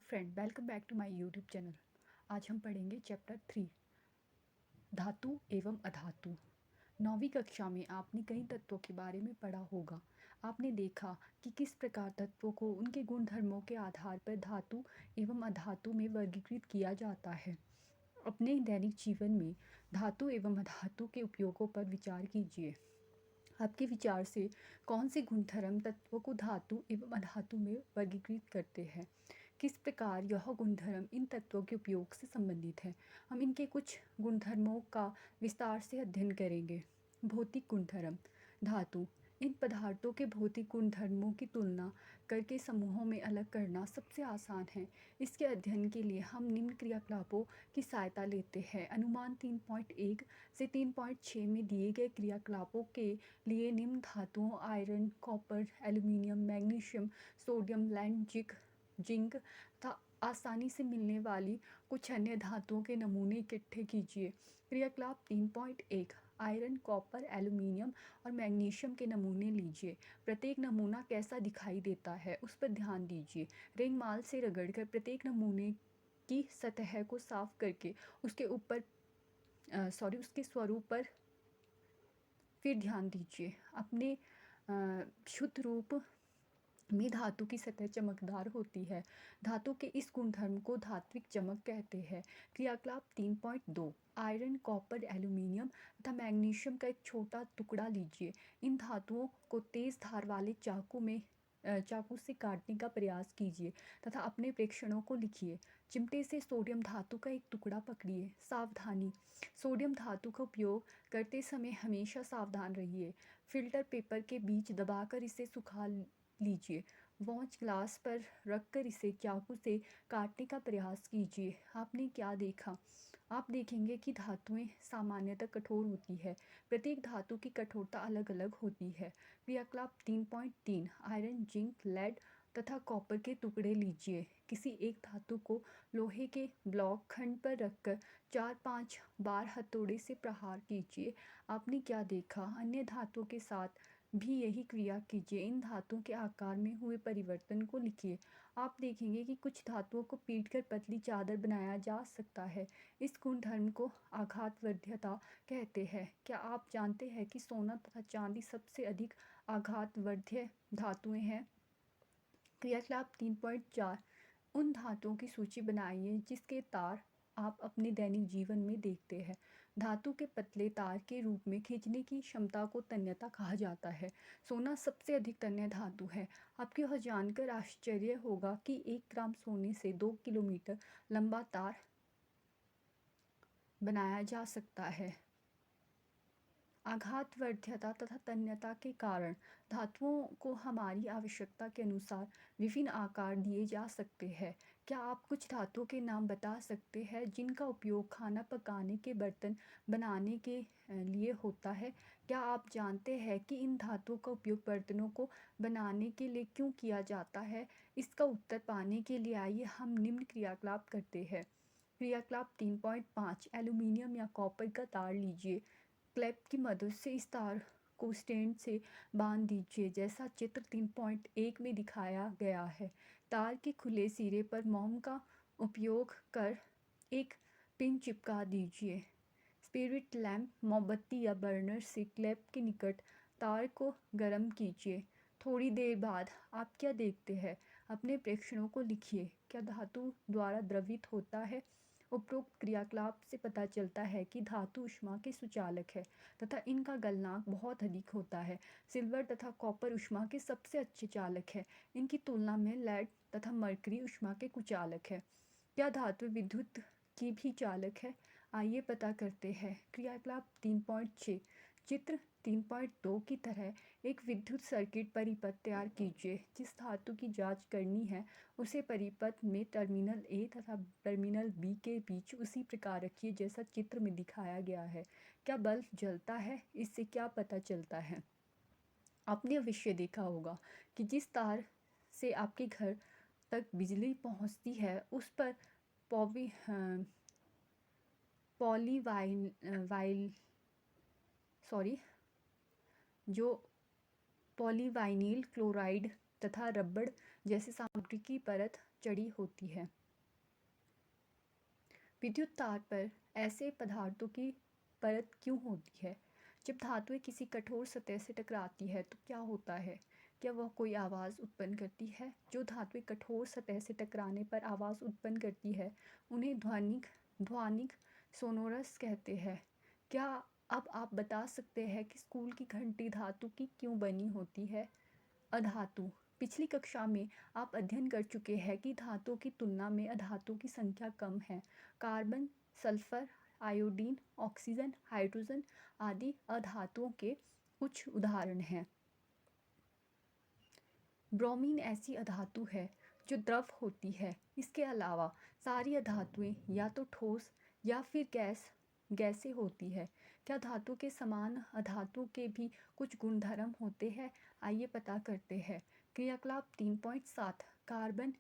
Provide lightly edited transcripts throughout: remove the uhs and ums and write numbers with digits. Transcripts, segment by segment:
Friend, welcome back to my YouTube channel. आज हम पढ़ेंगे चैप्टर 3 धातु एवं अधातु। 9वीं कक्षा में आपने कई तत्वों के बारे में पढ़ा होगा। आपने देखा कि किस प्रकार तत्वों को उनके गुण धर्मों के आधार पर धातु एवं अधातु में वर्गीकृत किया जाता है। अपने दैनिक जीवन में धातु एवं अधातु के उपयोगों पर विचार कीजिए। आपके विचार से कौन से गुणधर्म तत्वों को धातु एवं अधातु में वर्गीकृत करते हैं? किस प्रकार यह गुणधर्म इन तत्वों के उपयोग से संबंधित है? हम इनके कुछ गुणधर्मों का विस्तार से अध्ययन करेंगे। भौतिक गुणधर्म। धातु इन पदार्थों के भौतिक गुणधर्मों की तुलना करके समूहों में अलग करना सबसे आसान है। इसके अध्ययन के लिए हम निम्न क्रियाकलापों की सहायता लेते हैं। अनुमान 3.1 से 3.6 में दिए गए क्रियाकलापों के लिए निम्न धातुओं iron, copper, aluminium, magnesium, sodium, lead, zinc तथा आसानी से मिलने वाली कुछ अन्य धातुओं के नमूने इकट्ठे कीजिए। क्रियाकलाप 3.1 आयरन, कॉपर, एल्यूमीनियम और मैग्नीशियम के नमूने लीजिए। प्रत्येक नमूना कैसा दिखाई देता है उस पर ध्यान दीजिए। रेंगमाल से रगड़कर प्रत्येक नमूने की सतह को साफ करके उसके स्वरूप पर फिर ध्यान दीजिए। अपने शुद्ध रूप में धातु की सतह चमकदार होती है। धातु के इस गुणधर्म को धात्विक चमक कहते हैं। क्रियाकलाप 3.2 आयरन, कॉपर, एल्यूमीनियम तथा मैग्नीशियम का एक छोटा टुकड़ा लीजिए। इन धातुओं को तेज धार वाले चाकू से काटने का प्रयास कीजिए तथा अपने प्रेक्षणों को लिखिए। चिमटे से सोडियम धातु का एक टुकड़ा पकड़िए। सावधानी। सोडियम धातु का उपयोग करते समय हमेशा सावधान रहिए। फिल्टर पेपर के बीच दबाकर इसे सुखा लीजिए। वॉच ग्लास पर रखकर इसे चाकू से काटने का प्रयास कीजिए। आपने क्या देखा? आप देखेंगे कि धातुएं सामान्यतः कठोर होती है। प्रत्येक धातु की कठोरता अलग अलग होती है। क्रियाकलाप 3.3 आयरन, जिंक, लेड तथा कॉपर के टुकड़े लीजिए। किसी एक धातु को लोहे के ब्लॉक खंड पर रखकर 4-5 बार हथौड़े से प्रहार कीजिए। आपने क्या देखा? अन्य धातुओं के साथ भी यही क्रिया कीजिए। इन धातुओं के आकार में हुए परिवर्तन को लिखिए। आप देखेंगे कि कुछ धातुओं को पीटकर पतली चादर बनाया जा सकता है। इस गुणधर्म को आघातवर्ध्यता कहते हैं। क्या आप जानते हैं कि सोना तथा चांदी सबसे अधिक आघातवर्ध्य धातुएं हैं? क्रियाकलाप 3.4 उन धातुओं की सूची बनाइए जिसके तार आप अपने दैनिक जीवन में देखते हैं। धातु के पतले तार के रूप में खींचने की क्षमता को तन्यता कहा जाता है। सोना सबसे अधिक तन्य धातु है। आपको यह जानकर आश्चर्य होगा कि 1 ग्राम सोने से 2 किलोमीटर लंबा तार बनाया जा सकता है। आघातवर्ध्यता तथा तन्यता के कारण धातुओं को हमारी आवश्यकता के अनुसार विभिन्न आकार दिए जा सकते हैं। क्या आप कुछ धातुओं के नाम बता सकते हैं जिनका उपयोग खाना पकाने के बर्तन बनाने के लिए होता है? क्या आप जानते हैं कि इन धातुओं का उपयोग बर्तनों को बनाने के लिए क्यों किया जाता है? इसका उत्तर पाने के लिए आइए हम निम्न क्रियाकलाप करते हैं। क्रियाकलाप 3.5 एल्यूमीनियम या कॉपर का तार लीजिए। क्लैप की मदद से इस तार को स्टैंड से बांध दीजिए जैसा चित्र 3.1 में दिखाया गया है। तार के खुले सिरे पर मोम का उपयोग कर एक पिन चिपका दीजिए। स्पिरिट लैंप, मोमबत्ती या बर्नर से क्लैप के निकट तार को गर्म कीजिए। थोड़ी देर बाद आप क्या देखते हैं? अपने प्रेक्षणों को लिखिए। क्या धातु द्वारा द्रवित होता है? उपरोक्त क्रियाकलाप से पता चलता है कि धातु ऊष्मा के सुचालक है तथा इनका गलनांक बहुत अधिक होता है। सिल्वर तथा कॉपर ऊष्मा के सबसे अच्छे चालक है। इनकी तुलना में लेड तथा मरकरी ऊष्मा के कुचालक है। क्या धातु विद्युत की भी चालक है? आइए पता करते हैं। क्रियाकलाप 3.6 चित्र 3.2 की तरह एक विद्युत सर्किट परिपथ तैयार कीजिए। जिस धातु की जांच करनी है उसे परिपथ में टर्मिनल ए तथा टर्मिनल बी के बीच उसी प्रकार रखिए जैसा चित्र में दिखाया गया है। क्या बल्ब जलता है? इससे क्या पता चलता है? आपने अवश्य देखा होगा कि जिस तार से आपके घर तक बिजली पहुंचती है उस पर पॉलीवाइनिल क्लोराइड तथा रबड़ जैसे सामग्री की परत चढ़ी होती है। विद्युत तार पर ऐसे पदार्थों की परत क्यों होती है? जब धातुएं किसी कठोर सतह से टकराती है तो क्या होता है? क्या वह कोई आवाज़ उत्पन्न करती है? जो धातुएं कठोर सतह से टकराने पर आवाज़ उत्पन्न करती है उन्हें ध्वनिक सोनोरस कहते हैं। क्या अब आप बता सकते हैं कि स्कूल की घंटी धातु की क्यों बनी होती है? अधातु। पिछली कक्षा में आप अध्ययन कर चुके हैं कि धातुओं की तुलना में अधातुओं की संख्या कम है। Carbon, sulphur, iodine, oxygen, hydrogen आदि अधातुओं के कुछ उदाहरण हैं। ब्रोमीन ऐसी अधातु है जो द्रव होती है। इसके अलावा सारी अधातुएं या तो ठोस या फिर गैसें होती है। क्या धातु के समान अधातु के भी कुछ गुणधर्म होते हैं? आइए पता करते हैं। क्रियाकलाप 3.7 कार्बन,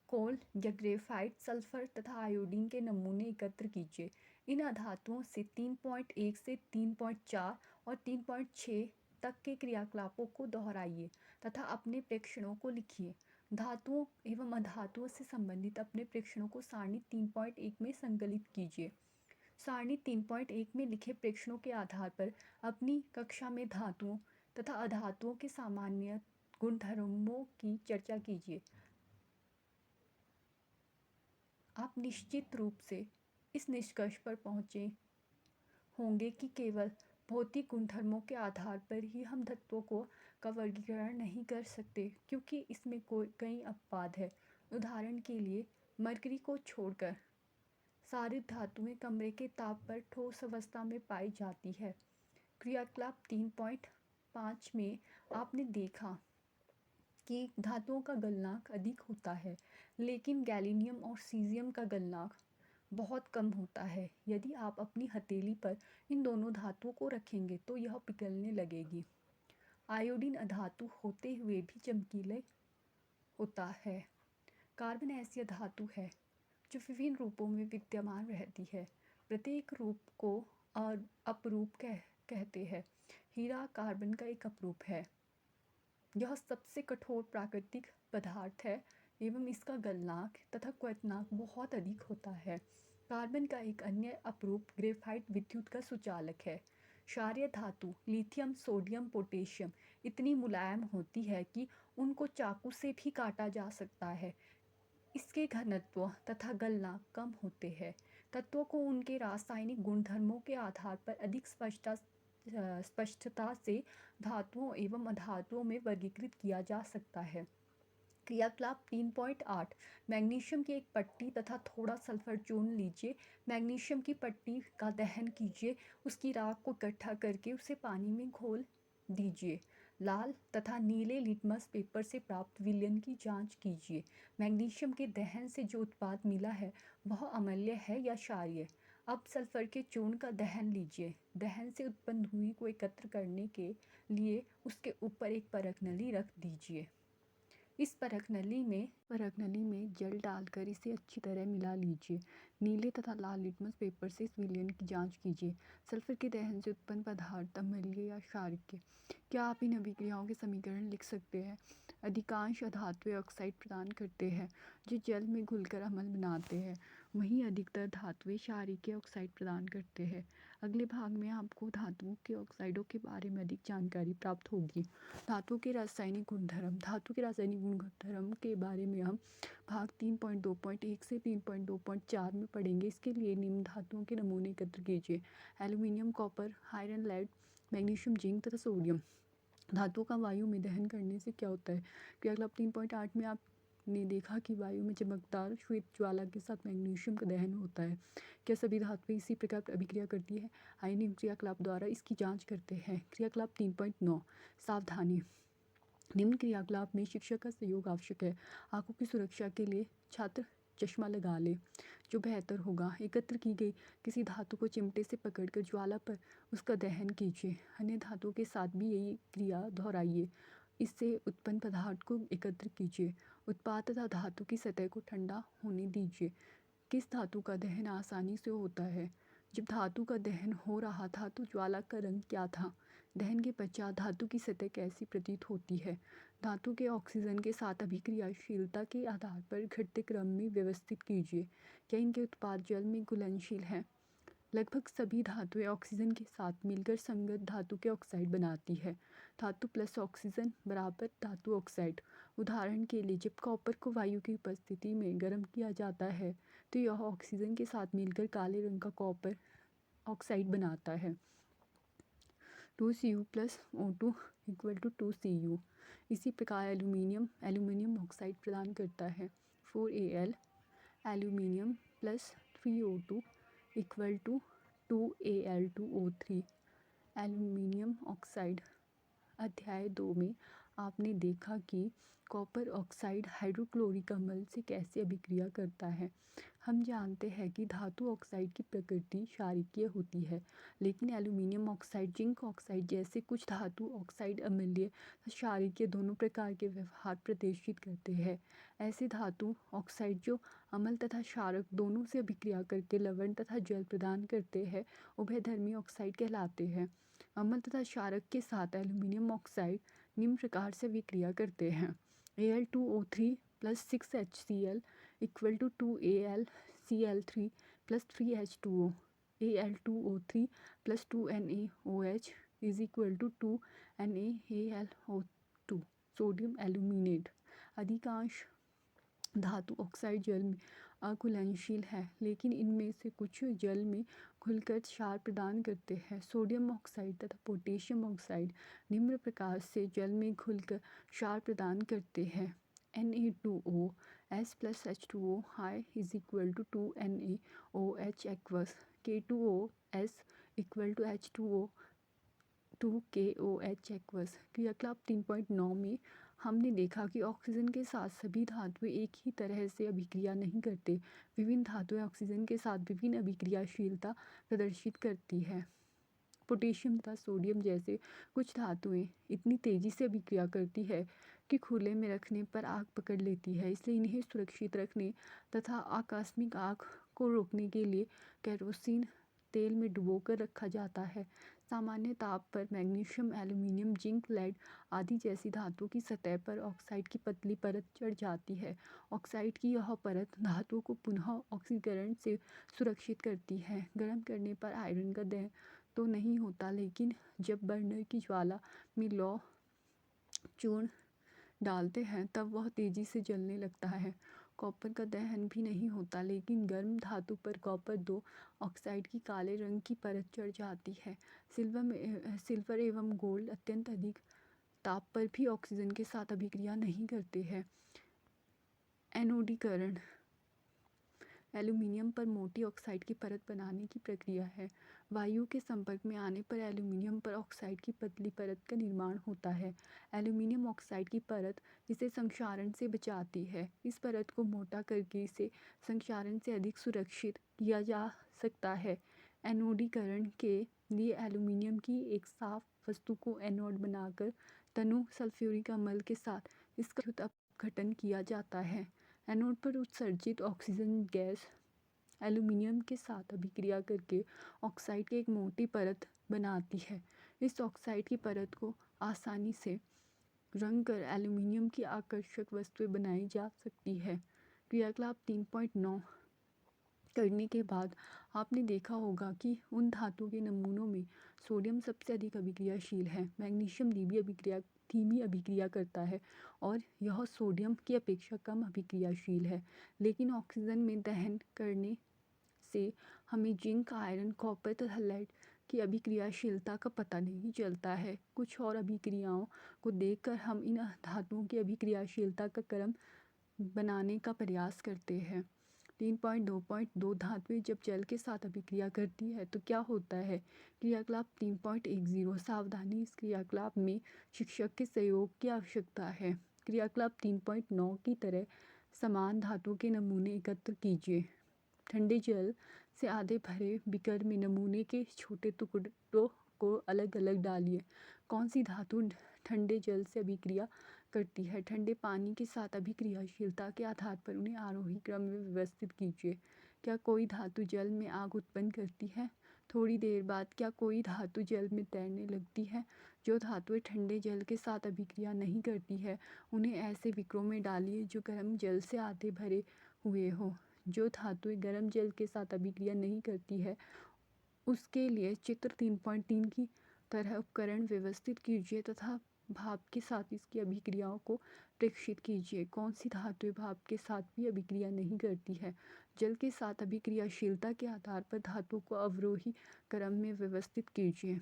कोल या ग्रेफाइट, सल्फर तथा आयोडीन के नमूने एकत्र कीजिए। इन अधातुओं से 3.1 से 3.4 और 3.6 तक के क्रियाकलापों को दोहराइए तथा अपने प्रेक्षणों को लिखिए। धातुओं एवं अधातुओं से संबंधित अपने प्रेक्षणों को सारणी 3.1 में संकलित कीजिए। सारणी 3.1 में लिखे प्रेक्षणों के आधार पर अपनी कक्षा में धातुओं तथा अधातुओं के सामान्य गुणधर्मों की चर्चा कीजिए। आप निश्चित रूप से इस निष्कर्ष पर पहुँचे होंगे कि केवल भौतिक गुणधर्मों के आधार पर ही हम तत्वों का वर्गीकरण नहीं कर सकते, क्योंकि इसमें कई अपवाद है। उदाहरण के लिए मरकरी को छोड़कर सारी धातुएं कमरे के ताप पर ठोस अवस्था में पाई जाती है। क्रियाकलाप 3.5 में आपने देखा कि धातुओं का गलनांक अधिक होता है, लेकिन गैलीनियम और सीज़ियम का गलनांक बहुत कम होता है। यदि आप अपनी हथेली पर इन दोनों धातुओं को रखेंगे तो यह पिघलने लगेगी। आयोडीन अधातु होते हुए भी चमकीले होता है। कार्बन ऐसी धातु है जो विभिन्न रूपों में विद्यमान रहती है। प्रत्येक रूप को अपरूप कहते हैं। हीरा कार्बन का एक अपरूप है। यह सबसे कठोर प्राकृतिक पदार्थ है एवं इसका गलनांक तथा क्वथनांक बहुत अधिक होता है। कार्बन का एक अन्य अपरूप ग्रेफाइट विद्युत का सुचालक है। क्षारीय धातु लिथियम, सोडियम, पोटेशियम इतनी मुलायम होती है कि उनको चाकू से भी काटा जा सकता है। इसके घनत्व तथा गलनांक कम होते हैं। तत्वों को उनके रासायनिक गुणधर्मों के आधार पर अधिक स्पष्टता से धातुओं एवं अधातुओं में वर्गीकृत किया जा सकता है। क्रियाकलाप 3.8 मैग्नीशियम की एक पट्टी तथा थोड़ा सल्फर चूर्ण लीजिए। मैग्नीशियम की पट्टी का दहन कीजिए। उसकी राख को इकट्ठा करके उसे पानी में घोल दीजिए। लाल तथा नीले लिटमस पेपर से प्राप्त विलयन की जांच कीजिए। मैग्नीशियम के दहन से जो उत्पाद मिला है वह अम्लीय है या क्षारीय। अब सल्फर के चूर्ण का दहन लीजिए। दहन से उत्पन्न धुएं को एकत्र करने के लिए उसके ऊपर एक परख नली रख दीजिए। इस परख नली में जल डालकर इसे अच्छी तरह मिला लीजिए। नीले तथा लाल लिटमस पेपर से इस विलयन की जांच कीजिए। सल्फर के दहन से उत्पन्न पदार्थ अम्लीय या क्षारीय। क्या आप इन अभिक्रियाओं के समीकरण लिख सकते हैं? अधिकांश अधातुएं ऑक्साइड प्रदान करते हैं जो जल में घुलकर अम्ल बनाते हैं। वहीं अधिकतर धातुएं क्षारीय ऑक्साइड प्रदान करते हैं। अगले भाग में आपको धातुओं के ऑक्साइडों के बारे में अधिक जानकारी प्राप्त होगी। धातु के रासायनिक गुणधर्म के बारे में हम भाग 3.2.1 से 3.2.4 में पढ़ेंगे। इसके लिए निम्न धातुओं के नमूने एकत्र कीजिए। Aluminium, copper, iron, lead, magnesium, zinc तथा सोडियम। धातुओं का वायु में दहन करने से क्या होता है? क्रियाकलाप 3.8 में आपने देखा कि वायु में चमकदार श्वेत ज्वाला के साथ मैग्नीशियम का दहन होता है। क्या सभी धातुएं इसी प्रकार अभिक्रिया करती है? आइए निम्न क्रियाकलाप द्वारा इसकी जांच करते हैं। क्रियाकलाप 3.9 सावधानी। निम्न क्रियाकलाप में शिक्षक का सहयोग आवश्यक है। आंखों की सुरक्षा के लिए छात्र चश्मा लगा ले जो बेहतर होगा। एकत्र की गई किसी धातु को चिमटे से पकड़कर ज्वाला पर उसका दहन कीजिए। अन्य धातुओं के साथ भी यही क्रिया दोहराइए। इससे उत्पन्न पदार्थ को एकत्र कीजिए। उत्पाद तथा धातु की सतह को ठंडा होने दीजिए। किस धातु का दहन आसानी से होता है? जब धातु का दहन हो रहा था तो ज्वाला का रंग क्या था? दहन के पश्चात धातु की सतह कैसी प्रतीत होती है? धातु के ऑक्सीजन के साथ अभिक्रियाशीलता के आधार पर घटते क्रम में व्यवस्थित कीजिए। क्या इनके उत्पाद जल में घुलनशील हैं? लगभग सभी धातुएं ऑक्सीजन के साथ मिलकर संगत धातु के ऑक्साइड बनाती है। धातु प्लस ऑक्सीजन बराबर धातु ऑक्साइड। उदाहरण के लिए जब कॉपर को वायु की उपस्थिति में गर्म किया जाता है तो यह ऑक्सीजन के साथ मिलकर काले रंग का कॉपर ऑक्साइड बनाता है। 2Cu plus O2 equal to 2Cu। इसी प्रकार एल्यूमिनियम ऑक्साइड प्रदान करता है। 4Al aluminium plus 3O2 equal to 2Al2O3। Aluminium oxide. अध्याय 2 में आपने देखा कि कॉपर ऑक्साइड हाइड्रोक्लोरिक अम्ल से कैसे अभिक्रिया करता है। हम जानते हैं कि धातु ऑक्साइड की प्रकृति क्षारीय होती है, लेकिन एल्यूमिनियम ऑक्साइड, जिंक ऑक्साइड जैसे कुछ धातु ऑक्साइड अम्लीय तथा क्षारीय दोनों प्रकार के व्यवहार प्रदर्शित करते हैं। ऐसे धातु ऑक्साइड जो अम्ल तथा क्षारक दोनों से अभिक्रिया करके लवण तथा जल प्रदान करते हैं उभयधर्मी ऑक्साइड कहलाते हैं। अम्ल तथा क्षारक के साथ एल्यूमिनियम ऑक्साइड निम्न प्रकार से विक्रिया करते हैं। Al2O3 plus 6HCl equal to 2AlCl3 plus 3H2O। Al2O3 plus 2NaOH is equal to 2NaAlO2। Sodium aluminate. अधिकांश धातु ऑक्साइड जल में अघुलनशील है, लेकिन इनमें से कुछ जल में घुलकर क्षार प्रदान करते हैं। सोडियम ऑक्साइड तथा पोटेशियम ऑक्साइड निम्न प्रकार से जल में घुलकर क्षार प्रदान करते हैं। Na2O S प्लस H2O हाई is equal to 2NaOH aqueous. K2O S equal to H2O 2KOH aqueous. क्रियाकलाप 3.9 में हमने देखा कि ऑक्सीजन के साथ सभी धातुएं एक ही तरह से अभिक्रिया नहीं करते। विभिन्न धातुएं ऑक्सीजन के साथ विभिन्न अभिक्रियाशीलता प्रदर्शित करती है। पोटेशियम तथा सोडियम जैसे कुछ धातुएं इतनी तेजी से अभिक्रिया करती है कि खुले में रखने पर आग पकड़ लेती है, इसलिए इन्हें सुरक्षित रखने तथा आकस्मिक आग को रोकने के लिए केरोसिन तेल में डुबोकर रखा जाता है। सामान्य ताप पर मैग्नीशियम, एल्यूमिनियम, जिंक, लेड आदि जैसी धातु की सतह पर ऑक्साइड की पतली परत चढ़ जाती है। ऑक्साइड की यह परत धातु को पुनः ऑक्सीकरण से सुरक्षित करती है। गर्म करने पर आयरन का दहन तो नहीं होता, लेकिन जब बर्नर की ज्वाला में लौह चूर्ण डालते हैं तब वह तेजी से जलने लगता है। कॉपर का दहन भी नहीं होता, लेकिन गर्म धातु पर कॉपर 2 ऑक्साइड की काले रंग की परत चढ़ जाती है। सिल्वर एवं गोल्ड अत्यंत अधिक ताप पर भी ऑक्सीजन के साथ अभिक्रिया नहीं करते हैं। एनोडीकरण एल्यूमिनियम पर मोटी ऑक्साइड की परत बनाने की प्रक्रिया है। वायु के संपर्क में आने पर एल्यूमिनियम पर ऑक्साइड की पतली परत का निर्माण होता है। एल्यूमिनियम ऑक्साइड की परत इसे संक्षारण से बचाती है। इस परत को मोटा करके इसे संक्षारण से अधिक सुरक्षित किया जा सकता है। एनोडीकरण के लिए एल्यूमिनियम की एक साफ वस्तु को एनोड बनाकर तनु सल्फ्यूरिक अम्ल के साथ इसका अपघटन किया जाता है। एनोड पर उत्सर्जित ऑक्सीजन गैस एल्यूमिनियम के साथ अभिक्रिया करके ऑक्साइड की एक मोटी परत बनाती है। इस ऑक्साइड की परत को आसानी से रंग कर एल्यूमिनियम की आकर्षक वस्तुएं बनाई जा सकती है। क्रियाकलाप 3.9 करने के बाद आपने देखा होगा कि उन धातु के नमूनों में सोडियम सबसे अधिक अभिक्रियाशील है। मैग्नीशियम धीमी अभिक्रिया करता है और यह सोडियम की अपेक्षा कम अभिक्रियाशील है, लेकिन ऑक्सीजन में दहन करने से हमें जिंक, आयरन, कॉपर तथा लेड की अभिक्रियाशीलता का पता नहीं चलता है। कुछ और अभिक्रियाओं को देखकर हम इन धातुओं की अभिक्रियाशीलता का क्रम बनाने का प्रयास करते हैं। 3.2.2 धातुएं जब जल के साथ अभिक्रिया करती है तो क्या होता है। क्रियाकलाप 3.10 सावधानी, इस क्रियाकलाप में शिक्षक के सहयोग की आवश्यकता है। क्रियाकलाप 3.9 की तरह समान धातु के नमूने एकत्र कीजिए। ठंडे जल से आधे भरे बीकर में नमूने के छोटे टुकड़ों को अलग अलग डालिए। कौन सी धातु ठंडे जल से अभिक्रिया करती है। ठंडे पानी के साथ अभिक्रियाशीलता के आधार पर उन्हें आरोही क्रम में व्यवस्थित कीजिए। क्या कोई धातु जल में आग उत्पन्न करती है। थोड़ी देर बाद क्या कोई धातु जल में तैरने लगती है? जो धातुएं ठंडे जल के साथ अभिक्रिया नहीं करती है उन्हें ऐसे विक्रों में डालिए जो गर्म जल से आधे भरे हुए हो। जो धातुएं गर्म जल के साथ अभिक्रिया नहीं करती है उसके लिए चित्र 3.3 की तरह उपकरण व्यवस्थित कीजिए तथा भाप के साथ इसकी अभिक्रियाओं को प्रेक्षित कीजिए। कौन सी धातुएं भाप के साथ भी अभिक्रिया नहीं करती है? जल के साथ अभिक्रियाशीलता के आधार पर धातु को अवरोही क्रम में व्यवस्थित कीजिए।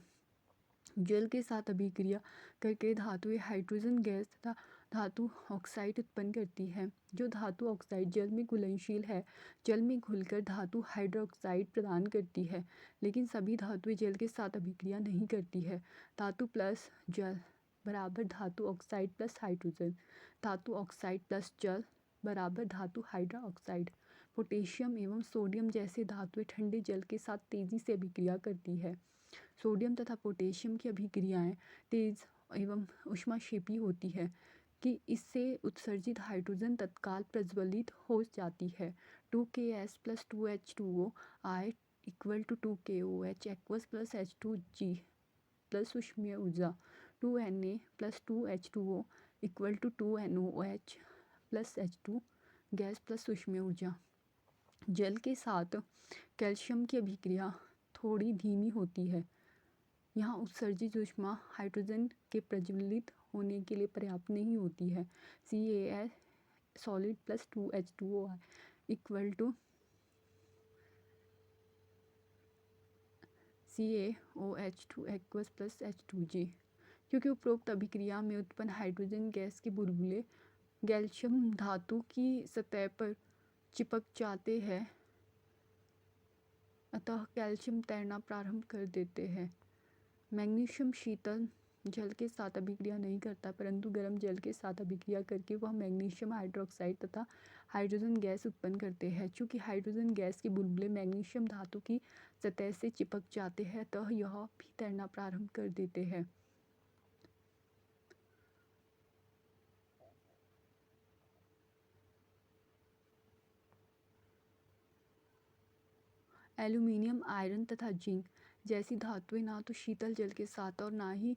जल के साथ अभिक्रिया करके धातुएं हाइड्रोजन गैस तथा धातु ऑक्साइड उत्पन्न करती है। जो धातु ऑक्साइड जल में घुलनशील है जल में घुलकर धातु हाइड्रोक्साइड प्रदान करती है, लेकिन सभी धातुएं जल के साथ अभिक्रिया नहीं करती है। धातु प्लस जल बराबर धातु ऑक्साइड प्लस हाइड्रोजन। धातु ऑक्साइड प्लस जल बराबर धातु हाइड्रोक्साइड। पोटेशियम एवं सोडियम जैसे धातुएं ठंडे जल के साथ तेजी से अभिक्रिया करती है। सोडियम तथा पोटेशियम की अभिक्रियाएं तेज एवं ऊष्माक्षेपी होती है कि इससे उत्सर्जित हाइड्रोजन तत्काल प्रज्वलित हो जाती है। 2K प्लस 2H2O आई equal to 2KOH aqueous plus H2G plus ऊष्मीय ऊर्जा। 2Na plus 2H2O equal to 2NOH plus H2 gas plus ऊष्मीय ऊर्जा। जल के साथ कैल्शियम की अभिक्रिया थोड़ी धीमी होती है। यहाँ उत्सर्जित ऊष्मा हाइड्रोजन के प्रज्वलित होने के लिए पर्याप्त नहीं होती है। CaS solid plus 2H2O equal to CaOH2 aqueous plus H2G। क्योंकि उपरोक्त अभिक्रिया में उत्पन्न हाइड्रोजन गैस के बुलबुले कैल्शियम धातु की सतह पर चिपक जाते हैं, अतः कैल्शियम तैरना प्रारंभ कर देते हैं। मैग्नीशियम शीतल जल के साथ अभिक्रिया नहीं करता, परंतु गर्म जल के साथ अभिक्रिया करके वह मैग्नीशियम हाइड्रोक्साइड तथा हाइड्रोजन गैस उत्पन्न करते हैं। चूँकि हाइड्रोजन गैस के बुलबुले मैग्नीशियम धातु की सतह से चिपक जाते हैं, अतः यह भी तैरना प्रारंभ कर देते हैं। एल्यूमिनियम, आयरन तथा जिंक जैसी धातुएं ना तो शीतल जल के साथ और ना ही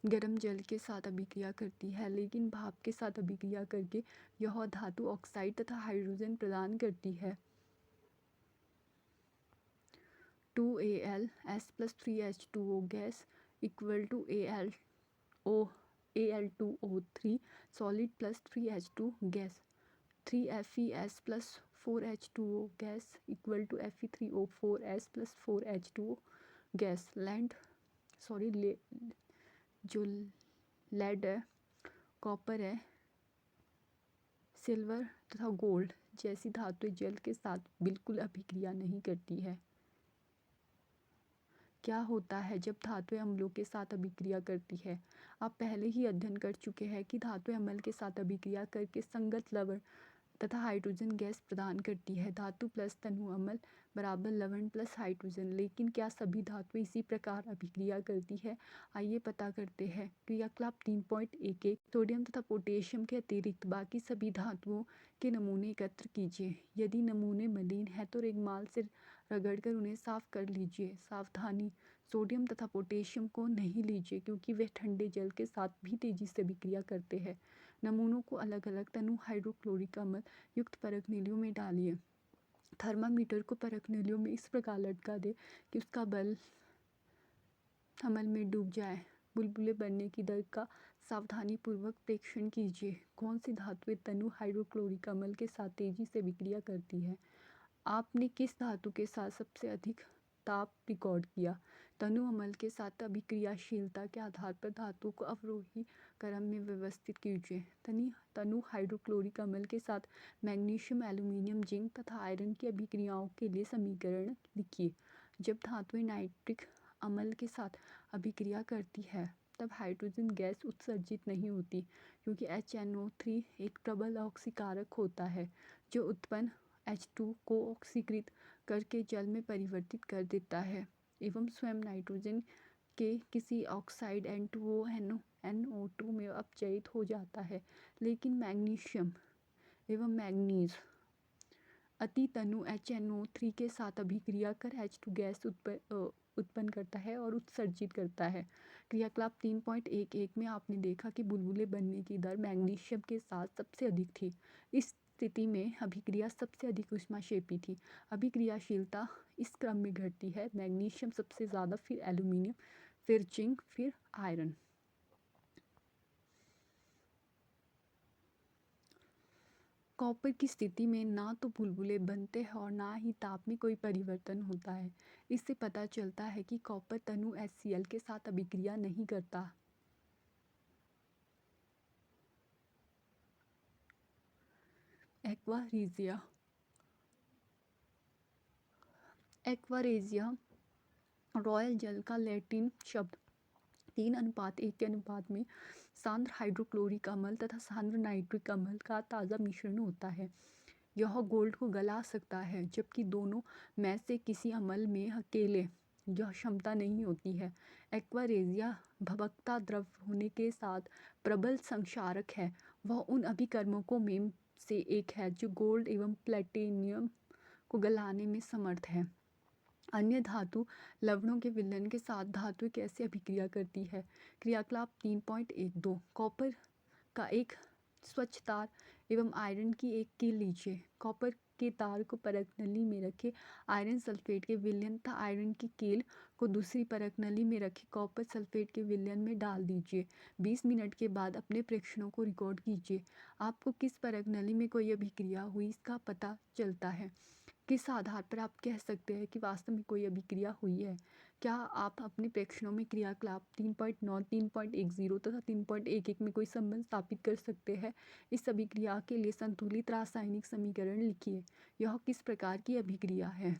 गर्म जल के साथ अभिक्रिया करती है, लेकिन भाप के साथ अभिक्रिया करके यह धातु ऑक्साइड तथा हाइड्रोजन प्रदान करती है। 2Al plus 3H2O gas equal to Al2O3 solid plus 3H2 gas. 3FeS plus 4H2O gas equal to Fe3O4S plus 4H2O gas. जो लेड है, कॉपर है, सिल्वर तथा गोल्ड जैसी धातुएं जल के साथ बिल्कुल अभिक्रिया नहीं करती है। क्या होता है जब धातुएं अम्लों के साथ अभिक्रिया करती है? आप पहले ही अध्ययन कर चुके हैं कि धातुएं अम्ल के साथ अभिक्रिया करके संगत लवण तथा हाइड्रोजन गैस प्रदान करती है। धातु प्लस तनु अम्ल बराबर लवण प्लस हाइड्रोजन। लेकिन क्या सभी धातुएं इसी प्रकार अभिक्रिया करती है? आइए पता करते हैं। क्रियाकलाप 3.11 सोडियम तथा पोटेशियम के अतिरिक्त बाकी सभी धातुओं के नमूने एकत्र कीजिए। यदि नमूने मलिन हैं तो रेगमाल से रगड़कर उन्हें साफ कर लीजिए। सावधानी, सोडियम तथा पोटेशियम को नहीं लीजिए क्योंकि वे ठंडे जल के साथ भी तेजी से अभिक्रिया करते हैं। नमूनों को अलग अलग तनु हाइड्रोक्लोरिक अम्ल युक्त परखनीलियों में डालिए। थर्मामीटर को परखनीलियों में इस प्रकार लटका दे कि उसका बल अम्ल में डूब जाए। बुलबुले बनने की दर का सावधानीपूर्वक प्रेक्षण कीजिए। कौन सी धातुएं तनु हाइड्रोक्लोरिक अम्ल के साथ तेजी से अभिक्रिया करती है? आपने किस धातु के साथ सबसे अधिक ताप रिकॉर्ड किया? तनु अम्ल के साथ अभिक्रियाशीलता के आधार पर धातुओं को अवरोही क्रम में व्यवस्थित कीजिए। तनु हाइड्रोक्लोरिक अम्ल के साथ मैग्नीशियम, एल्यूमिनियम, जिंक तथा आयरन की अभिक्रियाओं के लिए समीकरण लिखिए। जब धातुएं नाइट्रिक अम्ल के साथ अभिक्रिया करती है तब हाइड्रोजन गैस उत्सर्जित नहीं होती, क्योंकि HNO3 एक प्रबल ऑक्सीकारक होता है जो उत्पन्न H2 को ऑक्सीकृत करके जल में परिवर्तित कर देता है एवं स्वयं नाइट्रोजन के किसी ऑक्साइड N2O NO2 में अपचयित हो जाता है। लेकिन मैग्नीशियम एवं मैंगनीज अति तनु HNO3 के साथ अभिक्रिया कर H2 गैस उत्पन्न करता है और उत्सर्जित करता है। क्रियाकलाप 3.11 में आपने देखा कि बुलबुले बनने की दर मैग्नीशियम के साथ सबसे अधिक थी। इस स्थिति में अभिक्रिया सबसे अधिक ऊष्माक्षेपी थी। अभिक्रियाशीलता इस क्रम में घटती है: मैग्नीशियम सबसे ज़्यादा, फिर एल्यूमिनियम, फिर जिंक, फिर आयरन। कॉपर की स्थिति में ना तो बुलबुले बनते हैं और ना ही ताप में कोई परिवर्तन होता है। इससे पता चलता है कि कॉपर तनु HCl के साथ अभिक्रिया नहीं करता। एक्वारेजिया। एक्वारेजिया रॉयल जल का लैटिन शब्द 3:1 के अनुपात में सांद्र हाइड्रोक्लोरिक अम्ल तथा सांद्र नाइट्रिक अम्ल का ताज़ा मिश्रण होता है। यह गोल्ड को गला सकता है, जबकि दोनों में से किसी अम्ल में अकेले यह क्षमता नहीं होती है। एक्वारेजिया भभकता द्रव होने के साथ प्रबल संक्षारक है। वह उन अभिकर्मकों में से एक है जो गोल्ड एवं प्लेटिनियम को गलाने में समर्थ है। अन्य धातु लवणों के विलयन के साथ धातु कैसे अभिक्रिया करती है? क्रियाकलाप 3.12 कॉपर का एक स्वच्छ तार एवं आयरन की एक कील लीजिए। कॉपर के तार को परत नली में रखे आयरन सल्फेट के विलयन तथा आयरन की कील को दूसरी परत नली में रखे कॉपर सल्फेट के विलयन में डाल दीजिए। 20 मिनट के बाद अपने प्रेक्षणों को रिकॉर्ड कीजिए। आपको किस परत नली में कोई अभिक्रिया हुई इसका पता चलता है। किस आधार पर आप कह सकते हैं कि वास्तव में कोई अभिक्रिया हुई है? क्या आप अपने प्रेक्षणों में क्रियाकलाप 3.9, 3.10 तथा 3.11 में कोई संबंध स्थापित कर सकते हैं? इस अभिक्रिया के लिए संतुलित रासायनिक समीकरण लिखिए। यह किस प्रकार की अभिक्रिया है?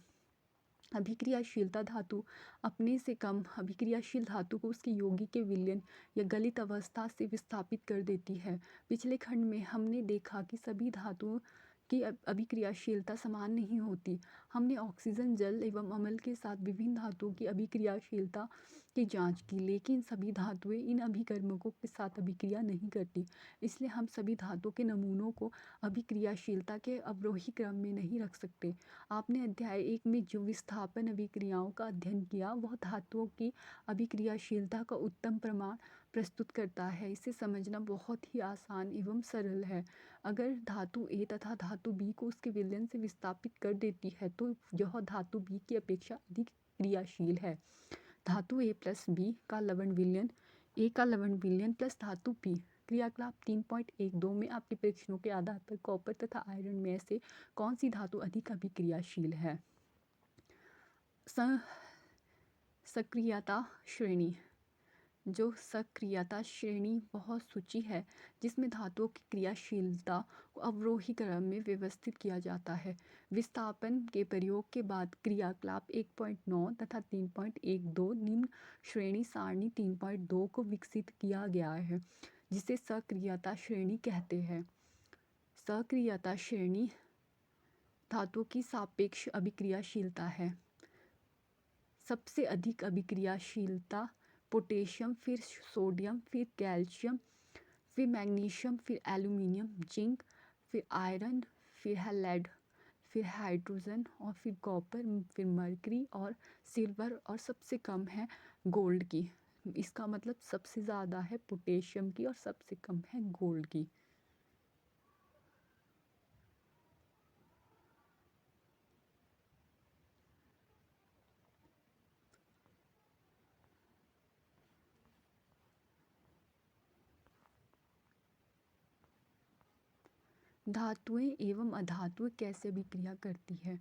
अभिक्रियाशीलता धातु अपने से कम अभिक्रियाशील धातु को उसके यौगिक के विलयन या गलित अवस्था से विस्थापित कर देती है। पिछले खंड में हमने देखा कि सभी धातुओं की अभिक्रियाशीलता समान नहीं होती। हमने ऑक्सीजन, जल एवं अम्ल के साथ विभिन्न धातुओं की अभिक्रियाशीलता की जांच की, लेकिन सभी धातुएं इन अभिकर्मकों के साथ अभिक्रिया नहीं करती। इसलिए हम सभी धातुओं के नमूनों को अभिक्रियाशीलता के अवरोही क्रम में नहीं रख सकते। आपने अध्याय 1 में जो विस्थापन अभिक्रियाओं का अध्ययन किया वह धातुओं की अभिक्रियाशीलता का उत्तम प्रमाण प्रस्तुत करता है। इसे समझना बहुत ही आसान एवं सरल है। अगर धातु A तथा धातु B को उसके विलयन से विस्थापित कर देती है तो यह धातु B की अपेक्षा अधिक क्रियाशील है। धातु A प्लस B का लवण विलयन A का लवण विलयन प्लस धातु P। क्रियाकलाप 3.12 में आपके परीक्षणों के आधार पर कॉपर तथा आयरन में से कौन सी धातु अधिक अभिक्रियाशील है? सक्रियता श्रेणी। जो सक्रियता श्रेणी वह सूची है जिसमें धातुओं की क्रियाशीलता को अवरोही क्रम में व्यवस्थित किया जाता है। विस्थापन के प्रयोग के बाद क्रियाकलाप 1.9 तथा 3.12 निम्न श्रेणी सारणी 3.2 को विकसित किया गया है, जिसे सक्रियता श्रेणी कहते हैं। सक्रियता श्रेणी धातुओं की सापेक्ष अभिक्रियाशीलता है। सबसे अधिक अभिक्रियाशीलता पोटेशियम, फिर सोडियम, फिर कैल्शियम, फिर मैग्नीशियम, फिर एल्यूमिनियम, जिंक, फिर आयरन, फिर है लेड, फिर हाइड्रोजन और फिर कॉपर, फिर मरकरी और सिल्वर और सबसे कम है गोल्ड की। इसका मतलब सबसे ज़्यादा है पोटेशियम की और सबसे कम है गोल्ड की। धातुएं एवं अधातुएं कैसे अभिक्रिया करती है?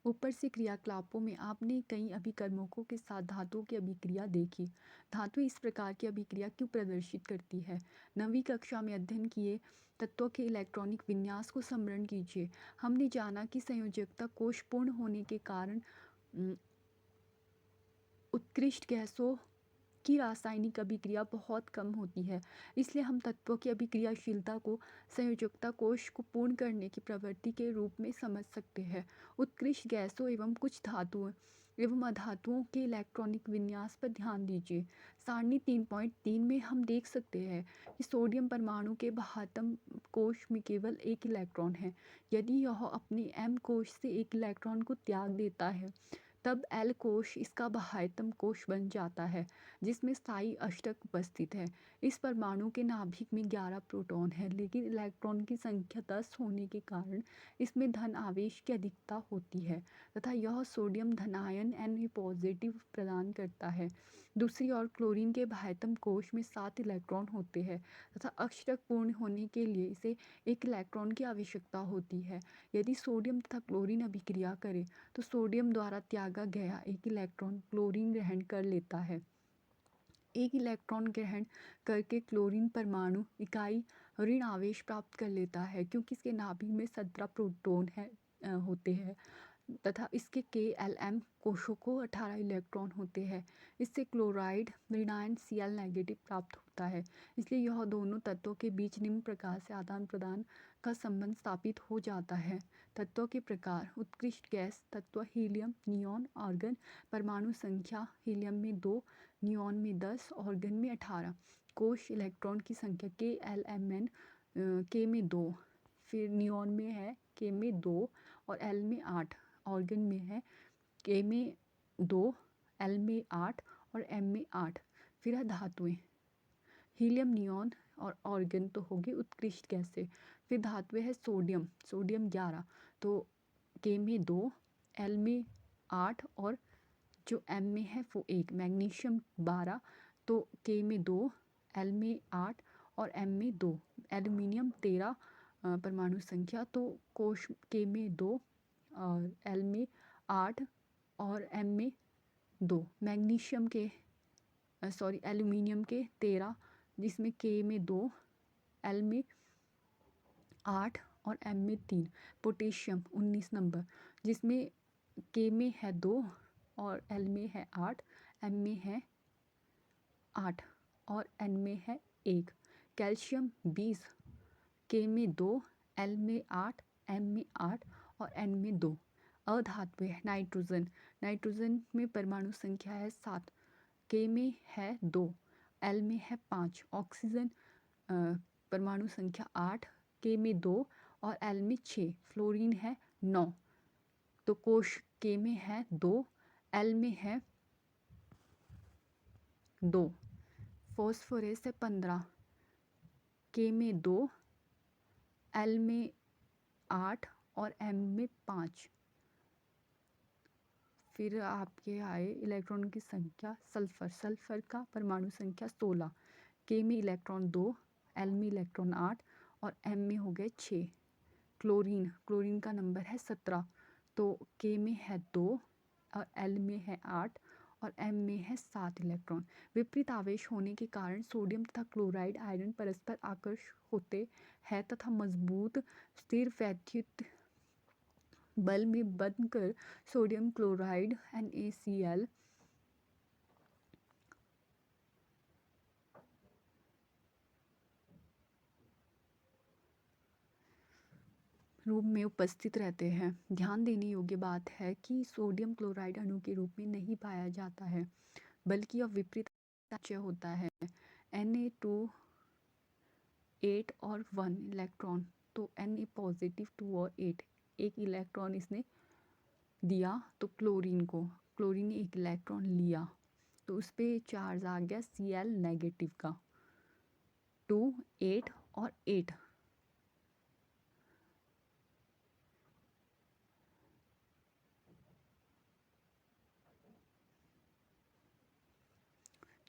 ऊपर से क्रियाकलापों में आपने कई अभिकर्मकों के साथ धातुओं की अभिक्रिया देखी। धातु इस प्रकार की अभिक्रिया क्यों प्रदर्शित करती है? 9वीं कक्षा में अध्ययन किए तत्वों के इलेक्ट्रॉनिक विन्यास को स्मरण कीजिए। हमने जाना कि संयोजकता कोश पूर्ण होने के कारण उत्कृष्ट गैसों की रासायनिक अभिक्रिया बहुत कम होती है। इसलिए हम तत्वों की अभिक्रियाशीलता को संयोजकता कोश को पूर्ण करने की प्रवृत्ति के रूप में समझ सकते हैं। उत्कृष्ट गैसों एवं कुछ धातुओं एवं अधातुओं के इलेक्ट्रॉनिक विन्यास पर ध्यान दीजिए। सारणी 3.3 में हम देख सकते हैं कि सोडियम परमाणु के बाह्यतम कोश में केवल एक इलेक्ट्रॉन है। यदि यह अपने M कोश से एक इलेक्ट्रॉन को त्याग देता है तब एल कोश इसका बाह्यतम कोश बन जाता है जिसमें स्थायी अष्टक उपस्थित है। इस परमाणु के नाभिक में 11 प्रोटॉन है, लेकिन इलेक्ट्रॉन की संख्या 10 होने के कारण इसमें धन आवेश की अधिकता होती है तथा यह सोडियम धनायन Na पॉजिटिव प्रदान करता है। दूसरी ओर क्लोरीन के बाह्यतम कोश में 7 इलेक्ट्रॉन होते हैं तथा अष्टक पूर्ण होने के लिए इसे एक इलेक्ट्रॉन की आवश्यकता होती है। यदि सोडियम तथा क्लोरीन अभिक्रिया करे तो सोडियम द्वारा त्यागा गया एक इलेक्ट्रॉन क्लोरीन ग्रहण कर लेता है। एक इलेक्ट्रॉन ग्रहण करके क्लोरीन परमाणु इकाई ऋण आवेश प्राप्त कर लेता है क्योंकि इसके नाभिक में 17 प्रोटॉन होते हैं तथा इसके KLm कोशों को 18 इलेक्ट्रॉन होते हैं। इससे क्लोराइड ऋणायन Cl नेगेटिव प्राप्त होता है। इसलिए यह दोनों तत्वों के बीच निम्न प्रकार से आदान प्रदान का संबंध स्थापित हो जाता है। तत्वों के प्रकार: उत्कृष्ट गैस तत्व हीलियम, नियॉन, आर्गन। परमाणु संख्या: हीलियम में 2, नियॉन में 10, आर्गन में 18। कोश: इलेक्ट्रॉन की संख्या KLmn, K में 2, फिर नियॉन में है K में 2 और L में 8, ऑर्गन में है K में 2, L में 8 और M में 8। फिर है धातुएं: हीलियम, नियॉन और ऑर्गन तो होगी उत्कृष्ट गैसें। फिर धातुएं है सोडियम, सोडियम 11 तो K में 2, L में 8 और जो M में है वो 1। मैग्नीशियम 12 तो K में 2, L में 8 और M में 2। एल्यूमिनियम 13 परमाणु संख्या तो कोश K में 2 और L में 8 और M में 2। मैग्नीशियम के एल्यूमिनियम के 13 जिसमें K में 2, L में 8 और M में 3। पोटेशियम 19 नंबर जिसमें K में है 2 और L में है 8, M में है 8 और N में है 1। कैल्शियम 20, K में 2, L में 8, M में 8 और N में 2। अधातुएं: नाइट्रोजन, नाइट्रोजन में परमाणु संख्या है 7, K में है 2, L में है 5। ऑक्सीजन परमाणु संख्या 8, K में 2 और L में 6। फ्लोरीन है 9 तो कोश K में है 2, L में है 2। फॉस्फोरस है 15, K में 2, L में 8 और M में 5। फिर आपके आए इलेक्ट्रॉन की संख्या: सल्फर, सल्फर का परमाणु संख्या 16, K में इलेक्ट्रॉन 2, L में इलेक्ट्रॉन 8 और M में हो गए 6। क्लोरीन, क्लोरीन का नंबर है 17 तो K में है 2 और L में है 8 और M में है 7 इलेक्ट्रॉन। विपरीत आवेश होने के कारण सोडियम तथा क्लोराइड आयरन परस्पर आकर्ष होते हैं तथा मजबूत स्थिर वैद्युत बल में बंधकर सोडियम क्लोराइड NaCl रूप में उपस्थित रहते हैं। ध्यान देने योग्य बात है कि सोडियम क्लोराइड अणु के रूप में नहीं पाया जाता है बल्कि यह विपरीत होता है। Na2 8 और 1 इलेक्ट्रॉन तो Na पॉजिटिव 2 और 8 एक इलेक्ट्रॉन इसने दिया तो क्लोरीन ने एक इलेक्ट्रॉन लिया तो उस पर चार्ज आ गया Cl नेगेटिव का 2, 8 और 8।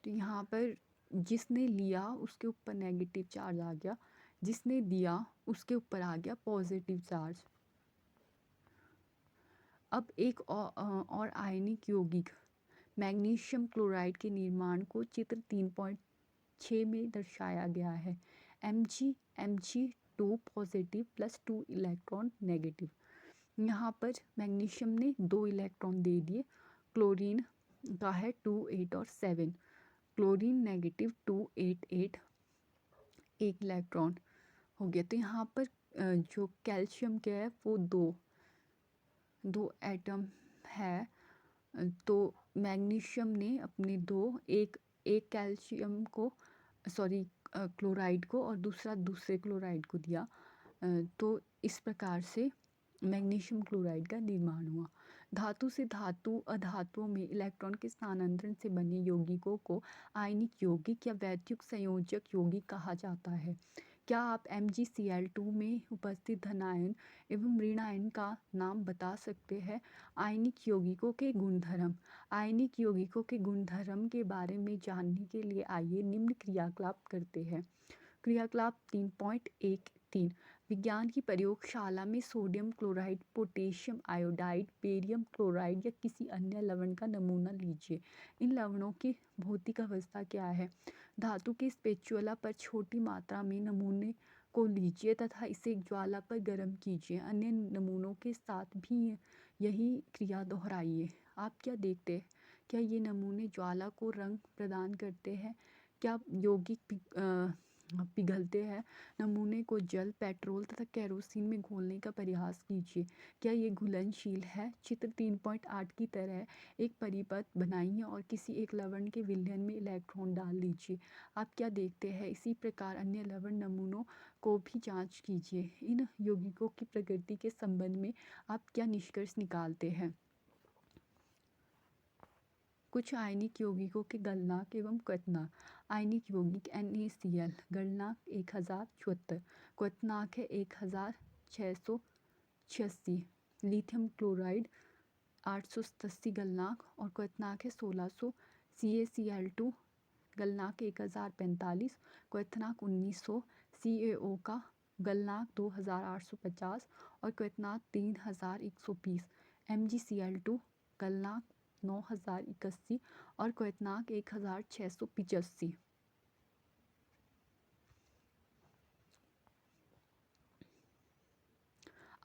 तो यहाँ पर जिसने लिया उसके ऊपर नेगेटिव चार्ज आ गया, जिसने दिया उसके ऊपर आ गया पॉजिटिव चार्ज। अब एक और आयनिक यौगिक मैग्नीशियम क्लोराइड के निर्माण को चित्र 3.6 में दर्शाया गया है। Mg2 positive plus 2 electron negative. यहाँ पर मैग्नीशियम ने 2 इलेक्ट्रॉन दे दिए, क्लोरीन का है 2, 8 और 7। क्लोरीन नेगेटिव 2, 8, 8 एक इलेक्ट्रॉन हो गया। तो यहाँ पर जो कैल्शियम के है वो दो एटम है तो मैग्नीशियम ने अपने एक कैल्शियम को क्लोराइड को और दूसरे क्लोराइड को दिया तो इस प्रकार से मैग्नीशियम क्लोराइड का निर्माण हुआ। धातु से धातु अधातुओं में इलेक्ट्रॉन के स्थानांतरण से बने यौगिकों को आयनिक यौगिक या वैद्युत संयोजक यौगिक कहा जाता है। क्या आप MgCl2 में उपस्थित धनायन एवं ऋणायन का नाम बता सकते हैं? आयनिक यौगिकों के गुणधर्म। आयनिक यौगिकों के गुणधर्म के बारे में जानने के लिए आइए निम्न क्रियाकलाप करते हैं। क्रियाकलाप 3.13 विज्ञान की प्रयोगशाला में sodium chloride, potassium iodide, barium chloride या किसी अन्य लवण का नमूना लीजिए। इन लवणों की भौतिक अवस्था क्या है? धातु के स्पेचुला पर छोटी मात्रा में नमूने को लीजिए तथा इसे एक ज्वाला पर गर्म कीजिए। अन्य नमूनों के साथ भी यही क्रिया दोहराइए। आप क्या देखते हैं? क्या ये नमूने ज्वाला को रंग प्रदान करते हैं? क्या यौगिक पिघलते हैं? नमूने को जल, पेट्रोल तथा केरोसिन में घोलने का प्रयास कीजिए। क्या ये घुलनशील है? चित्र 3.8 की तरह एक परिपथ बनाइए और किसी एक लवण के विलयन में इलेक्ट्रॉन डाल लीजिए। आप क्या देखते हैं? इसी प्रकार अन्य लवण नमूनों को भी जांच कीजिए। इन यौगिकों की प्रकृति के संबंध में आप क्या निष्कर्ष निकालते हैं? कुछ आयनिक यौगिकों के गलनांक एवं क्वथनांक। आयनिक यौगिक NaCl गलनांक 1074, क्वथनांक है 1686। लिथियम क्लोराइड 887 गलनांक और क्वथनांक है 1600। CaCl2 गलनांक 1045, क्वथनांक 1900। CaO का गलनांक 2850 और क्वथनांक 3120। MgCl2 गलनांक 9081 और क्वथनांक 1685।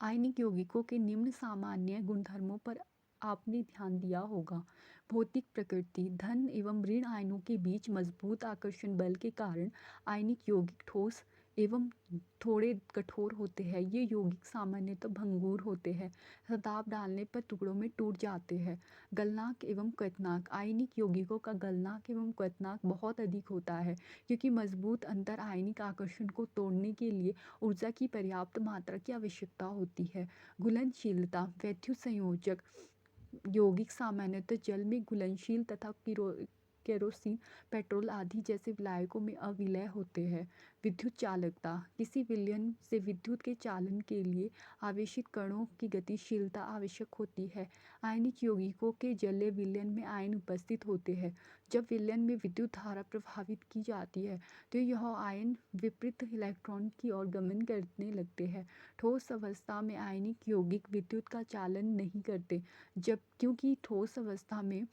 आयनिक यौगिकों के निम्न सामान्य गुणधर्मों पर आपने ध्यान दिया होगा। भौतिक प्रकृति। धन एवं ऋण आयनों के बीच मजबूत आकर्षण बल के कारण आयनिक यौगिक ठोस एवं थोड़े कठोर होते हैं। ये यौगिक सामान्यतः भंगुर होते हैं, दाब डालने पर टुकड़ों में टूट जाते हैं। गलनांक एवं क्वथनांक। आयनिक यौगिकों का गलनांक एवं क्वथनांक बहुत अधिक होता है क्योंकि मजबूत अंतर आयनिक आकर्षण को तोड़ने के लिए ऊर्जा की पर्याप्त मात्रा की आवश्यकता होती है। घुलनशीलता। वैद्युत संयोजक यौगिक सामान्यतः जल में घुलनशील तथा केरोसिन, पेट्रोल आदि जैसे विलायकों में अविलय होते हैं। विद्युत चालकता। किसी विलयन से विद्युत के चालन के लिए आवेशित कणों की गतिशीलता आवश्यक होती है। आयनिक यौगिकों के जलीय विलयन में आयन उपस्थित होते हैं। जब विलयन में विद्युत धारा प्रभावित की जाती है तो यह आयन विपरीत इलेक्ट्रॉन की ओर गमन करने लगते हैं। ठोस अवस्था में आयनिक यौगिक विद्युत का चालन नहीं करते, जब क्योंकि ठोस अवस्था में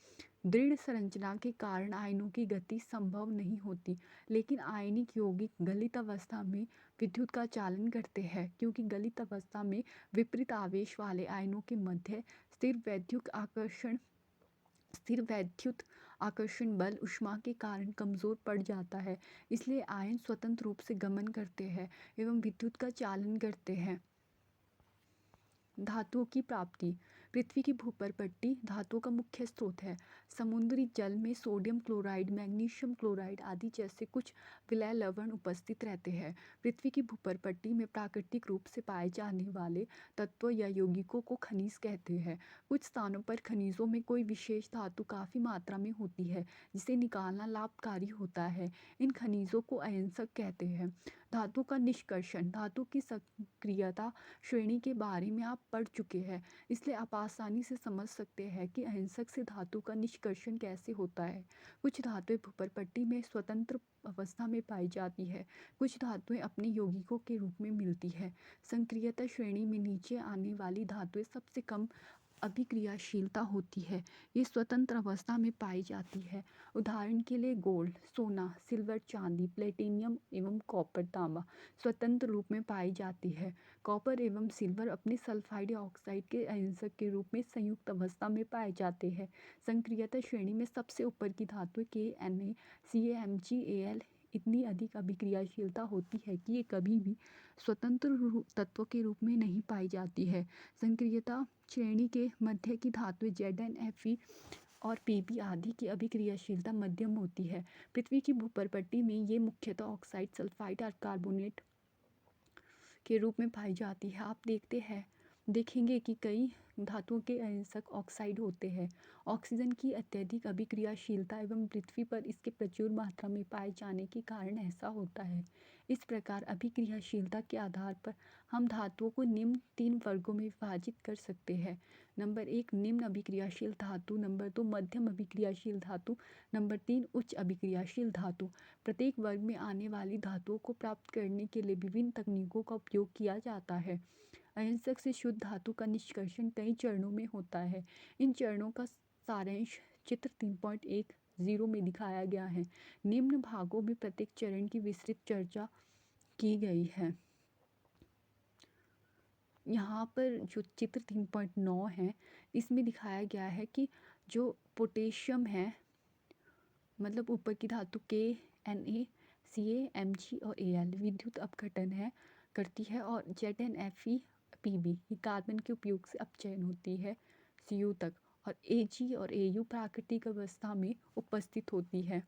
दृढ़ संरचना के कारण आयनों की गति संभव नहीं होती। लेकिन आयनिक यौगिक गलित अवस्था में विद्युत का चालन करते हैं क्योंकि गलित अवस्था में विपरीत आवेश वाले आयनों के मध्य स्थिर वैद्युत आकर्षण बल ऊष्मा के कारण कमजोर पड़ जाता है। इसलिए आयन स्वतंत्र रूप से गमन करते हैं एवं विद्युत का चालन करते हैं। धातुओं की प्राप्ति। पृथ्वी की भूपर पट्टी धातुओं का मुख्य स्रोत है। समुद्री जल में सोडियम क्लोराइड, मैग्नीशियम क्लोराइड आदि जैसे कुछ विलय लवण उपस्थित रहते हैं। पृथ्वी की भूपर पट्टी में प्राकृतिक रूप से पाए जाने वाले तत्वों या यौगिकों को खनिज कहते हैं। कुछ स्थानों पर खनिजों में कोई विशेष धातु काफ़ी मात्रा में होती है जिसे निकालना लाभकारी होता है। इन खनिजों को अयस्क कहते हैं। धातु का निष्कर्षण। धातु की सक्रियता श्रेणी के बारे में आप पढ़ चुके हैं, इसलिए आप आसानी से समझ सकते हैं कि अयस्क से धातु का निष्कर्षण कैसे होता है। कुछ धातुएं भूपर पट्टी में स्वतंत्र अवस्था में पाई जाती है, कुछ धातुएं अपने यौगिकों के रूप में मिलती है। संक्रियता श्रेणी में नीचे आने वाली धातुएं सबसे कम अभिक्रियाशीलता होती है, ये स्वतंत्र अवस्था में पाई जाती है। उदाहरण के लिए गोल्ड, सोना, सिल्वर, चांदी, प्लेटिनियम एवं कॉपर, तांबा स्वतंत्र रूप में पाई जाती है। कॉपर एवं सिल्वर अपने सल्फाइड ऑक्साइड के अयस्क के रूप में संयुक्त अवस्था में पाए जाते हैं। संक्रियता श्रेणी में सबसे ऊपर की धातु Na, Ca, Mg, Al इतनी अधिक अभिक्रियाशीलता होती है कि ये कभी भी स्वतंत्र तत्व के रूप में नहीं पाई जाती है। संक्रियता श्रेणी के मध्य की धातुएं Zn, Fe और Pb आदि की अभिक्रियाशीलता मध्यम होती है। पृथ्वी की भूपर पट्टी में ये मुख्यतः ऑक्साइड, सल्फाइड और कार्बोनेट के रूप में पाई जाती है। आप देखेंगे कि कई धातुओं के अयस्क ऑक्साइड होते हैं। ऑक्सीजन की अत्यधिक अभिक्रियाशीलता एवं पृथ्वी पर इसके प्रचुर मात्रा में पाए जाने के कारण ऐसा होता है। इस प्रकार अभिक्रियाशीलता के आधार पर हम धातुओं को निम्न 3 वर्गों में विभाजित कर सकते हैं। नंबर 1 निम्न अभिक्रियाशील धातु, नंबर 2 मध्यम अभिक्रियाशील धातु, नंबर 3 उच्च अभिक्रियाशील धातु। प्रत्येक वर्ग में आने वाली धातुओं को प्राप्त करने के लिए विभिन्न तकनीकों का उपयोग किया जाता है। अयस्क से शुद्ध धातु का निष्कर्षण कई चरणों में होता है। इन चरणों का सारांश चित्र 3.10 में दिखाया गया है। निम्न भागों में प्रत्येक चरण की विस्तृत चर्चा की गई है। यहाँ पर जो चित्र 3.9 है इसमें दिखाया गया है कि जो पोटेशियम है, मतलब ऊपर की धातु Na, Ca, Mg और Al विद्युत अपघटन है करती है, और ZnFe Pb ये कार्बन के उपयोग से अपचयन होती है Cu तक, और Ag और Au प्राकृतिक अवस्था में उपस्थित होती है।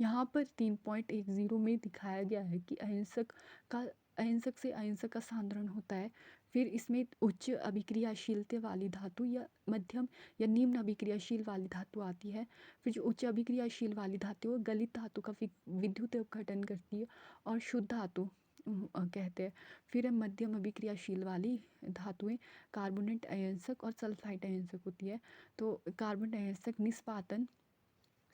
यहाँ पर 3.10 में दिखाया गया है कि अयस्क से अयस्क का सांद्रण होता है। फिर इसमें उच्च अभिक्रियाशीलता वाली धातु या मध्यम या निम्न अभिक्रियाशील वाली धातु आती है। फिर जो उच्च अभिक्रियाशील वाली धातु है गलित धातु का विद्युत अपघटन करती है और शुद्ध धातु कहते हैं। फिर मध्यम अभिक्रियाशील वाली धातुएं कार्बोनेट अयस्क और सल्फाइड अयस्क होती है। तो कार्बन अयस्क निष्पादन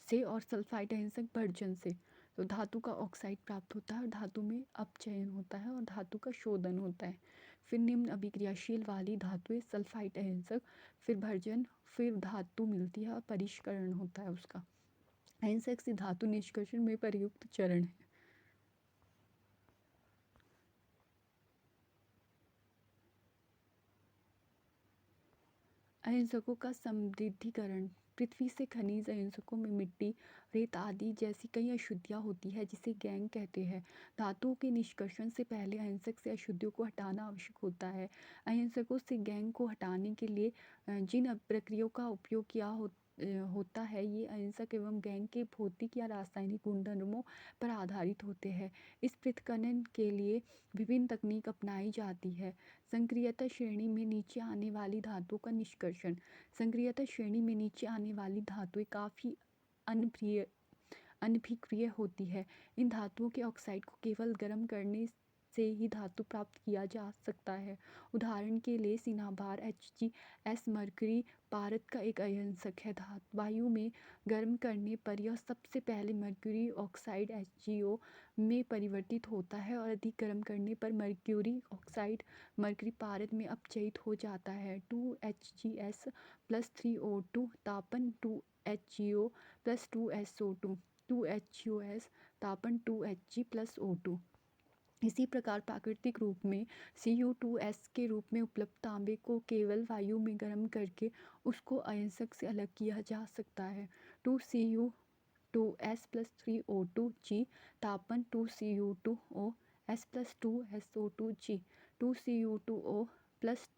से और सल्फाइड अयस्क भर्जन से तो धातु का ऑक्साइड प्राप्त होता है और धातु में अपचयन होता है और धातु का शोधन होता है। फिर निम्न अभिक्रियाशील वाली धातुएं सल्फाइड अयस्क, फिर भर्जन, फिर धातु मिलती है और परिष्करण होता है उसका। अयस्क से धातु निष्कर्षण में प्रयुक्त चरण है। अयस्कों का समृद्धिकरण। पृथ्वी से खनिज अयस्कों में मिट्टी, रेत आदि जैसी कई अशुद्धियाँ होती है जिसे गैंग कहते हैं। धातुओं के निष्कर्षण से पहले अयस्क से अशुद्धियों को हटाना आवश्यक होता है। अयस्कों से गैंग को हटाने के लिए जिन प्रक्रियाओं का उपयोग होता है ये अयस्क एवं गैंग के भौतिक या रासायनिक गुणधर्मों पर आधारित होते हैं। इस पृथक्करण के लिए विभिन्न तकनीक अपनाई जाती है। संक्रियता श्रेणी में नीचे आने वाली धातुओं का निष्कर्षण। संक्रियता श्रेणी में नीचे आने वाली धातुएं काफ़ी अनभिक्रिय होती है। इन धातुओं के ऑक्साइड को केवल गर्म करने से ही धातु प्राप्त किया जा सकता है। उदाहरण के लिए सिनाबार HgS मरकरी पारद का एक अयस्क है। वायु में गर्म करने पर यह सबसे पहले मरक्यूरी ऑक्साइड HgO में परिवर्तित होता है और अधिक गर्म करने पर मरक्यूरी ऑक्साइड मरकरी पारद में अपचयित हो जाता है। 2HgS + 3O2 तापन 2HgO + 2SO2 2HgOS तापन 2Hg + O2। इसी प्रकार प्राकृतिक रूप में Cu2S के रूप में उपलब्ध तांबे को केवल वायु में गर्म करके उसको अयस्क से अलग किया जा सकता है। 2Cu2S + 3O2G तापन 2Cu2O S + 2SO2G 2Cu2O +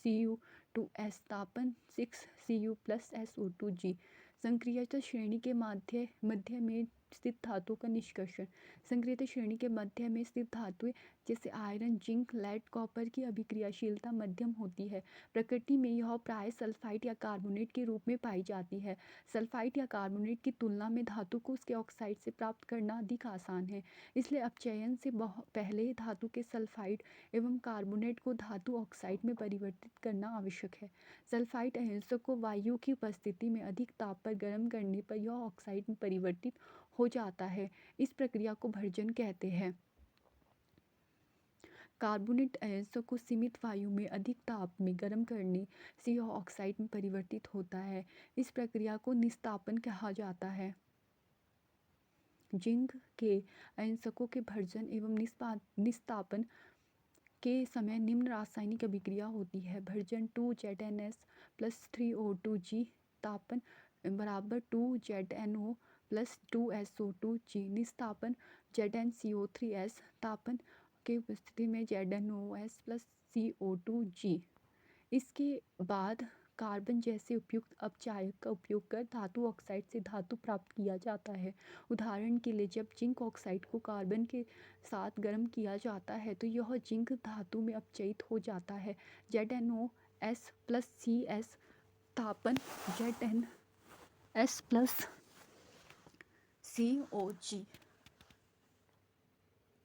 Cu2S तापन 6Cu + SO2G। संक्रियता श्रेणी के मध्य में स्थित धातुओं का निष्कर्षण। संक्रियता श्रेणी के मध्य में स्थित धातुएं जैसे आयरन, जिंक, लेड, कॉपर की अभिक्रियाशीलता मध्यम होती है। प्रकृति में यह प्राय सल्फाइड या कार्बोनेट के रूप में पाई जाती है। सल्फाइड या कार्बोनेट की तुलना में धातु को उसके ऑक्साइड से प्राप्त करना अधिक आसान है। इसलिए अपचयन से पहले धातु के सल्फाइड एवं कार्बोनेट को धातु ऑक्साइड में परिवर्तित करना आवश्यक है। सल्फाइड अयस्क को वायु की उपस्थिति में अधिक ताप पर गर्म करने पर यह ऑक्साइड में परिवर्तित हो जाता है। इस प्रक्रिया को भर्जन कहते हैं। कार्बोनेट अयस्क को सीमित वायु में अधिक ताप में गर्म करने से यह ऑक्साइड में परिवर्तित होता है। इस प्रक्रिया को निस्तापन कहा जाता है। जिंक के अयस्कों के भर्जन एवं निस्तापन के समय निम्न रासायनिक अभिक्रिया होती है। भर्जन 2ZnS + 3O2G तापन बराबर 2ZnO + 2SO2G। निस्तापन ZnCO3S तापन के उपस्थिति में ZnOS + CO2G। इसके बाद कार्बन जैसे उपयुक्त अपचायक का उपयोग कर धातु ऑक्साइड से धातु प्राप्त किया जाता है। उदाहरण के लिए जब जिंक ऑक्साइड को कार्बन के साथ गर्म किया जाता है तो यह जिंक धातु में अपचयित हो जाता है। ZnOS प्लस CS तापन ZnS प्लस COG।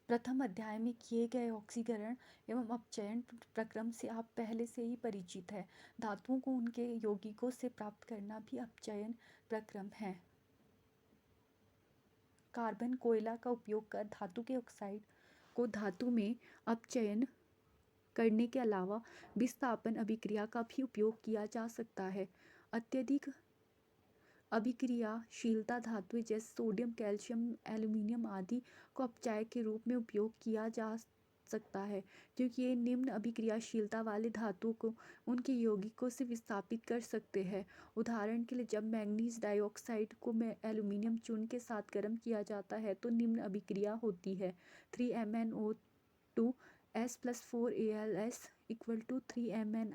प्रथम अध्याय में किए गए ऑक्सीकरण एवं अपचयन प्रक्रम से आप पहले से ही परिचित हैं। धातुओं को उनके यौगिकों से प्राप्त करना भी अपचयन प्रक्रम है। कार्बन कोयला का उपयोग कर धातु के ऑक्साइड को धातु में अपचयन करने के अलावा विस्थापन अभिक्रिया का भी उपयोग किया जा सकता है। अत्यधिक अभिक्रियाशीलता धातुएं जैसे सोडियम, कैल्शियम, एल्यूमीनियम आदि को अपचायक के रूप में उपयोग किया जा सकता है, क्योंकि ये निम्न अभिक्रियाशीलता वाले धातुओं को उनके यौगिकों से विस्थापित कर सकते हैं। उदाहरण के लिए जब मैंगनीज डाइऑक्साइड को एल्यूमीनियम चूर्ण के साथ गर्म किया जाता है तो निम्न अभिक्रिया होती है। 3MnO2 S plus 4Als equal to 3Mn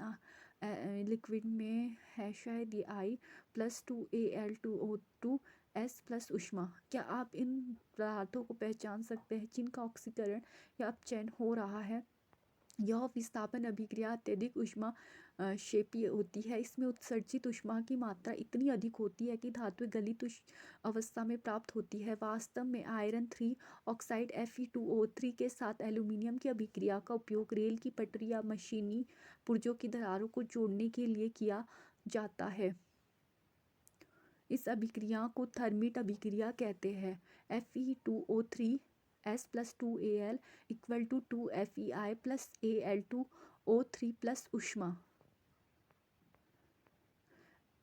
liquid में है शायद ये I plus 2Al2O2 S plus ऊष्मा। क्या आप इन पदार्थों को पहचान सकते हैं जिनका ऑक्सीकरण या अपचयन हो रहा है? यह विस्थापन अभिक्रिया अत्यधिक ऊष्मा क्षेपीय होती है। इसमें उत्सर्जित ऊष्मा की मात्रा इतनी अधिक होती है कि धातुएं गलित अवस्था में प्राप्त होती है। वास्तव में आयरन 3 ऑक्साइड Fe2O3 के साथ एल्यूमीनियम की अभिक्रिया का उपयोग रेल की पटरी या मशीनी पुर्जों की दरारों को जोड़ने के लिए किया जाता है। इस अभिक्रिया को थर्मीट अभिक्रिया कहते हैं। Fe2O3 S plus 2Al equal to 2FeI plus Al2O3 plus ऊष्मा।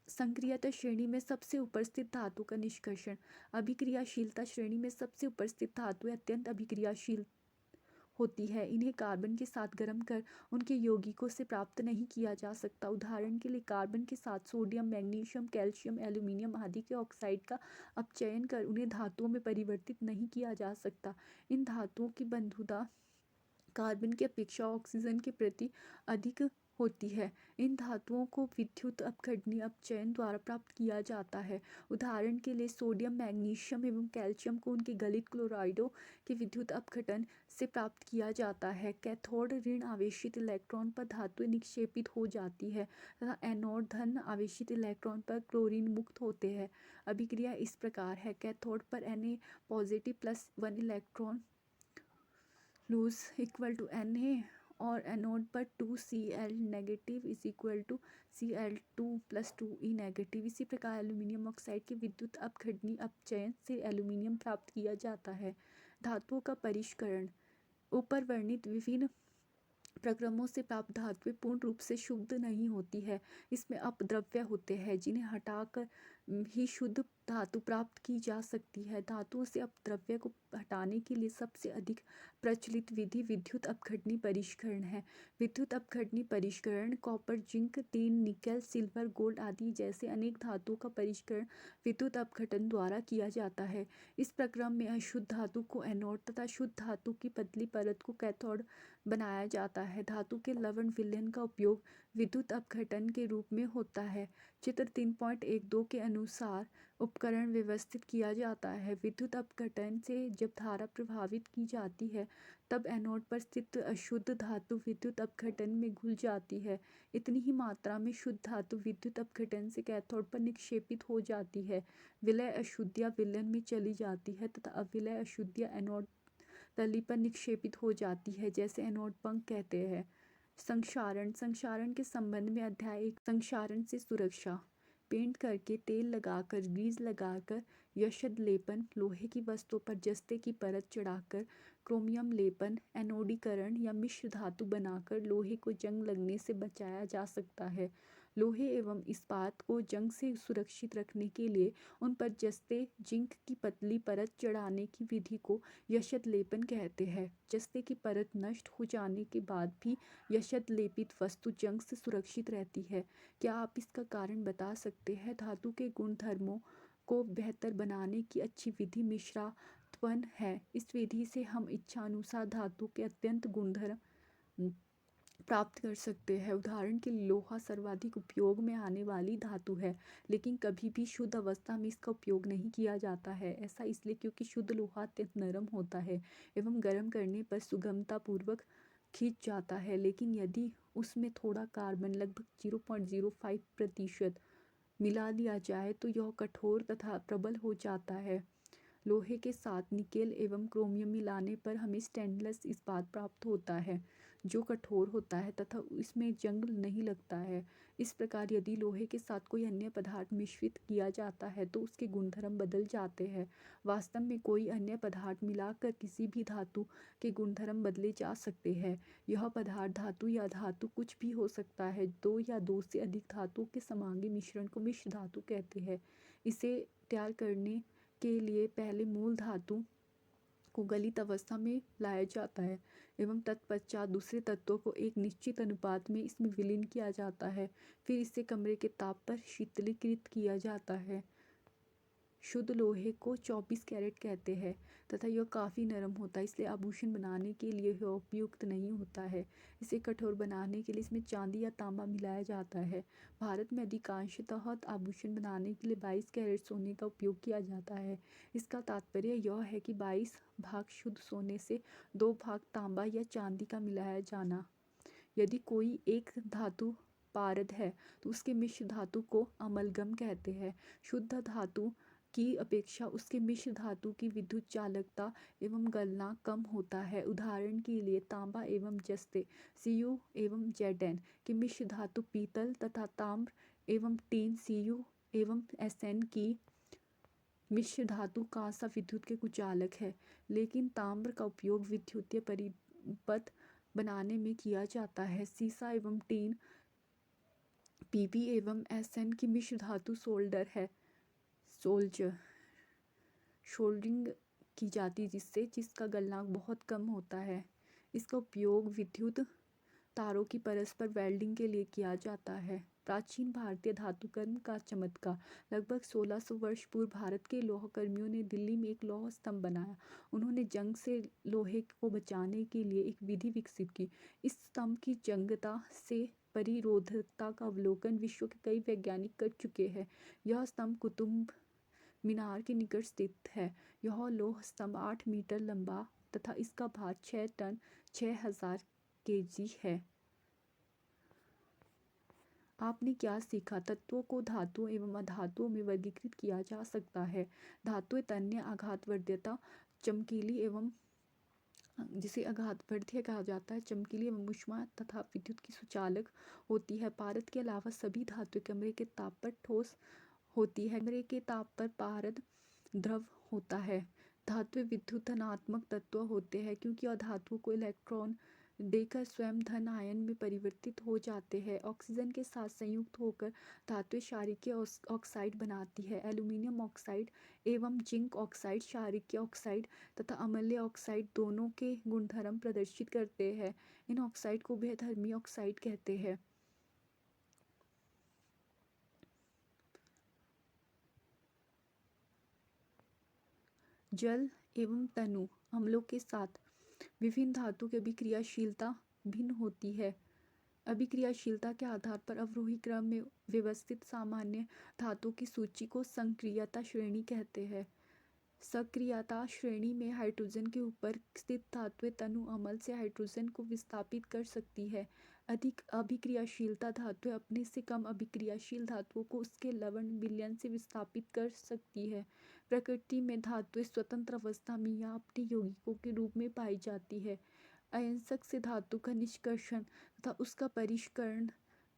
संक्रियता श्रेणी में सबसे ऊपर स्थित धातु का निष्कर्षण। अभिक्रियाशीलता श्रेणी में सबसे ऊपर स्थित धातुएं अत्यंत अभिक्रियाशील होती है। इन्हें कार्बन के साथ गर्म कर उनके यौगिकों से प्राप्त नहीं किया जा सकता। उदाहरण के लिए कार्बन के साथ सोडियम, मैग्नीशियम, कैल्शियम, एल्यूमीनियम आदि के ऑक्साइड का अपचयन कर उन्हें धातुओं में परिवर्तित नहीं किया जा सकता। इन धातुओं की बंधुता कार्बन की अपेक्षा ऑक्सीजन के प्रति अधिक होती है। इन धातुओं को विद्युत अपघटनीय अपचयन द्वारा प्राप्त किया जाता है। उदाहरण के लिए सोडियम, मैग्नीशियम एवं कैल्शियम को उनके गलित क्लोराइडों के विद्युत अपघटन से प्राप्त किया जाता है। कैथोड ऋण आवेशित इलेक्ट्रॉन पर धातुएं निक्षेपित हो जाती है तथा एनोड धन आवेशित इलेक्ट्रॉन पर क्लोरीन मुक्त होते हैं। अभिक्रिया इस प्रकार है। कैथोड पर Na positive plus 1 electron lose equal to Na और एनोड पर 2Cl negative is equal to Cl2 plus 2E negative. इसी प्रकार एल्यूमिनियम ऑक्साइड के विद्युत अपघटनीय अपचयन से एल्यूमिनियम प्राप्त किया जाता है। धातुओं का परिष्करण। ऊपर वर्णित विभिन्न प्रक्रमों से प्राप्त धातुएं पूर्ण रूप से शुद्ध नहीं होती है। इसमें अपद्रव्य होते हैं जिन्हें हटाकर ही शुद्ध धातु प्राप्त की जा सकती है। धातुओं से अपद्रव्य को हटाने के लिए सबसे अधिक प्रचलित विधि विद्युत अपघटनीय परिष्करण है। विद्युत अपघटनीय परिष्करण copper, zinc, tin, nickel, silver, gold आदि जैसे अनेक धातुओं का परिष्करण विद्युत अपघटन द्वारा किया जाता है। इस प्रक्रम में अशुद्ध धातु को एनोड तथा शुद्ध धातु की पतली परत को कैथोड बनाया जाता है। धातु के लवण विलयन का उपयोग विद्युत अपघटन के रूप में होता है। चित्र 3.12 के अनुसार उपकरण व्यवस्थित किया जाता है। विद्युत अपघटन से जब धारा प्रभावित की जाती है तब एनोड पर स्थित अशुद्ध धातु विद्युत अपघटन में घुल जाती है। इतनी ही मात्रा में शुद्ध धातु विद्युत अपघटन से कैथोड पर निक्षेपित हो जाती है। विलय अशुद्धियाँ विलयन में चली जाती है तथा अविलय अशुद्धियाँ एनोड तली पर निक्षेपित हो जाती है, जैसे एनोड पंख कहते हैं। संक्षारण। संक्षारण के संबंध में अध्याय 1। संक्षारण से सुरक्षा। पेंट करके, तेल लगाकर, ग्रीस लगाकर, यशद लेपन, लोहे की वस्तुओं पर जस्ते की परत चढ़ाकर, क्रोमियम लेपन, एनोडीकरण या मिश्र धातु बनाकर लोहे को जंग लगने से बचाया जा सकता है। लोहे एवं इस्पात को जंग से सुरक्षित रखने के लिए उन पर जस्ते जिंक की पतली परत चढ़ाने की विधि को यशद लेपन कहते हैं। जस्ते की परत नष्ट हो जाने के बाद भी यशद लेपित वस्तु जंग से सुरक्षित रहती है। क्या आप इसका कारण बता सकते हैं? धातु के गुणधर्मों को बेहतर बनाने की अच्छी विधि मिश्रात्वन है। इस विधि से हम इच्छानुसार धातु के अत्यंत गुणधर्म प्राप्त कर सकते हैं। उदाहरण के लिए लोहा सर्वाधिक उपयोग में आने वाली धातु है, लेकिन कभी भी शुद्ध अवस्था में इसका उपयोग नहीं किया जाता है। ऐसा इसलिए क्योंकि शुद्ध लोहा अत्यंत नरम होता है एवं गर्म करने पर सुगमतापूर्वक खिंच जाता है, लेकिन यदि उसमें थोड़ा कार्बन लगभग 0.05% मिला दिया जाए तो यह कठोर तथा प्रबल हो जाता है। लोहे के साथ निकेल एवं क्रोमियम मिलाने पर हमें स्टेनलेस इस्पात प्राप्त होता है, जो कठोर होता है तथा इसमें जंग नहीं लगता है। इस प्रकार यदि लोहे के साथ कोई अन्य पदार्थ मिश्रित किया जाता है तो उसके गुणधर्म बदल जाते हैं। वास्तव में कोई अन्य पदार्थ मिलाकर किसी भी धातु के गुणधर्म बदले जा सकते हैं। यह पदार्थ धातु या धातु कुछ भी हो सकता है। दो या दो से अधिक धातुओं के समांगी मिश्रण को मिश्र धातु कहते हैं। इसे तैयार करने के लिए पहले मूल धातु को गलित अवस्था में लाया जाता है एवं तत्पश्चात दूसरे तत्वों को एक निश्चित अनुपात में इसमें विलीन किया जाता है। फिर इसे कमरे के ताप पर शीतलीकृत किया जाता है। शुद्ध लोहे को 24 कैरेट कहते हैं तथा यह काफ़ी नरम होता है, इसलिए आभूषण बनाने के लिए यह उपयुक्त नहीं होता है। इसे कठोर बनाने के लिए इसमें चांदी या तांबा मिलाया जाता है। भारत में अधिकांशतः आभूषण बनाने के लिए 22 कैरेट सोने का उपयोग किया जाता है। इसका तात्पर्य यह है कि 22 भाग शुद्ध सोने से 2 भाग तांबा या चांदी का मिलाया जाना। यदि कोई एक धातु पारद है तो उसके मिश्र धातु को अमलगम कहते हैं। शुद्ध धातु की अपेक्षा उसके मिश्र धातु की विद्युत चालकता एवं गलना कम होता है। उदाहरण के लिए तांबा एवं जस्ते Cu एवं Zn की मिश्र धातु पीतल तथा ताम्र एवं टीन Cu एवं Sn की मिश्र धातु कांसा विद्युत के कुचालक है, लेकिन ताम्र का उपयोग विद्युतीय परिपथ बनाने में किया जाता है। सीसा एवं टीन Pb एवं Sn की मिश्र धातु सोल्डर है, सोल्डरिंग की जाती जिसका गलनांक बहुत कम होता है। इसका उपयोग विद्युत तारों की परस्पर वेल्डिंग के लिए किया जाता है। प्राचीन भारतीय धातुकर्म का चमत्कार। लगभग 1600 वर्ष पूर्व भारत के लौहकर्मियों ने दिल्ली में एक लौह स्तंभ बनाया। उन्होंने जंग से लोहे को बचाने के लिए एक विधि विकसित की। इस स्तंभ की जंगता से परिरोधकता का अवलोकन विश्व के कई वैज्ञानिक कर चुके हैं। यह स्तंभ कुतुब मीनार के निकट स्थित है। यह लौह स्तंभ 8 मीटर लंबा तथा इसका भार 6 टन 6000 kg है। आपने क्या सीखा? तत्वों को धातुओं एवं अधातुओं में वर्गीकृत किया जा सकता है। धातुएं तन्य आघातवर्ध्यता चमकीली एवं जिसे आघातवर्ध्य कहा जाता है, चमकीली एवं ऊष्मा तथा विद्युत की सुचालक होती है। पारद के अलावा सभी धातुएं कमरे के ताप पर ठोस होती है। कमरे के ताप पर पारद द्रव होता है। धातुएं विद्युत धनात्मक तत्व होते हैं क्योंकि अधातुओं को इलेक्ट्रॉन देकर स्वयं धन आयन में परिवर्तित हो जाते हैं। ऑक्सीजन के साथ संयुक्त होकर धातुएं क्षारीय ऑक्साइड बनाती है। एल्यूमिनियम ऑक्साइड एवं जिंक ऑक्साइड क्षारीय ऑक्साइड तथा अम्लीय ऑक्साइड दोनों के गुणधर्म प्रदर्शित करते हैं। इन ऑक्साइड को उभयधर्मी ऑक्साइड कहते हैं। जल एवं तनु अम्लों के साथ विभिन्न धातु की अभिक्रियाशीलता भिन्न होती है। अभिक्रियाशीलता के आधार पर अवरोही क्रम में व्यवस्थित सामान्य धातुओं की सूची को संक्रियता श्रेणी कहते हैं। सक्रियता श्रेणी में हाइड्रोजन के ऊपर स्थित धातुएं तनु अम्ल से हाइड्रोजन को विस्थापित कर सकती है। अधिक अभिक्रियाशीलता धातुएं अपने से कम अभिक्रियाशील धातुओं को उसके लवण विलयन से विस्थापित कर सकती है। प्रकृति में धातुएं स्वतंत्र अवस्था में या अपने यौगिकों के रूप में पाई जाती है। अयस्क से धातु का निष्कर्षण तथा उसका परिष्करण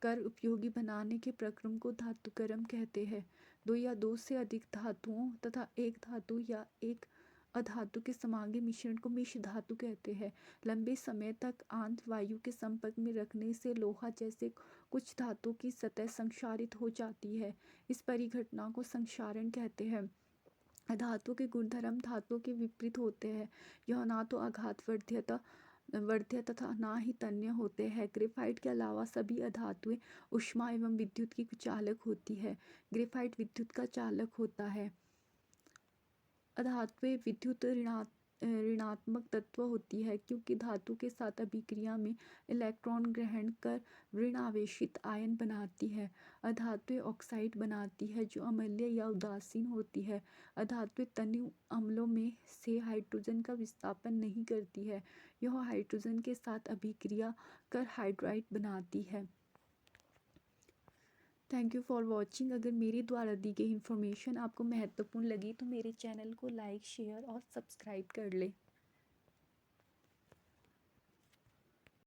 कर उपयोगी बनाने के प्रक्रम को धातुकर्म कहते हैं। दो या दो से अधिक धातुओं तथा एक धातु या एक अधातु के समांगी मिश्रण को मिश्र धातु कहते हैं। लंबे समय तक आंत वायु के संपर्क में रखने से लोहा जैसे कुछ धातुओं की सतह संक्षारित हो जाती है। इस परिघटना को संक्षारण कहते हैं। धातु के गुणधर्म धातुओं के विपरीत होते हैं। यह ना तो वर्ध्य तथा ना ही तन्य होते हैं। ग्रेफाइट के अलावा सभी अधातुएं ऊष्मा एवं विद्युत की चालक होती है। ग्रेफाइट विद्युत का चालक होता है। अधातुएं विद्युत ऋणात्मक तत्व होती है, क्योंकि धातु के साथ अभिक्रिया में इलेक्ट्रॉन ग्रहण कर ऋण आवेशित आयन बनाती है। अधातुएं ऑक्साइड बनाती है जो अम्लीय या उदासीन होती है। अधातुएं तनु अम्लों में से हाइड्रोजन का विस्थापन नहीं करती है, यह हाइड्रोजन के साथ अभिक्रिया कर हाइड्राइड बनाती है। Thank you for watching. अगर मेरे द्वारा दी गई इन्फॉर्मेशन आपको महत्वपूर्ण लगी तो मेरे चैनल को लाइक, शेयर और सब्सक्राइब कर लें।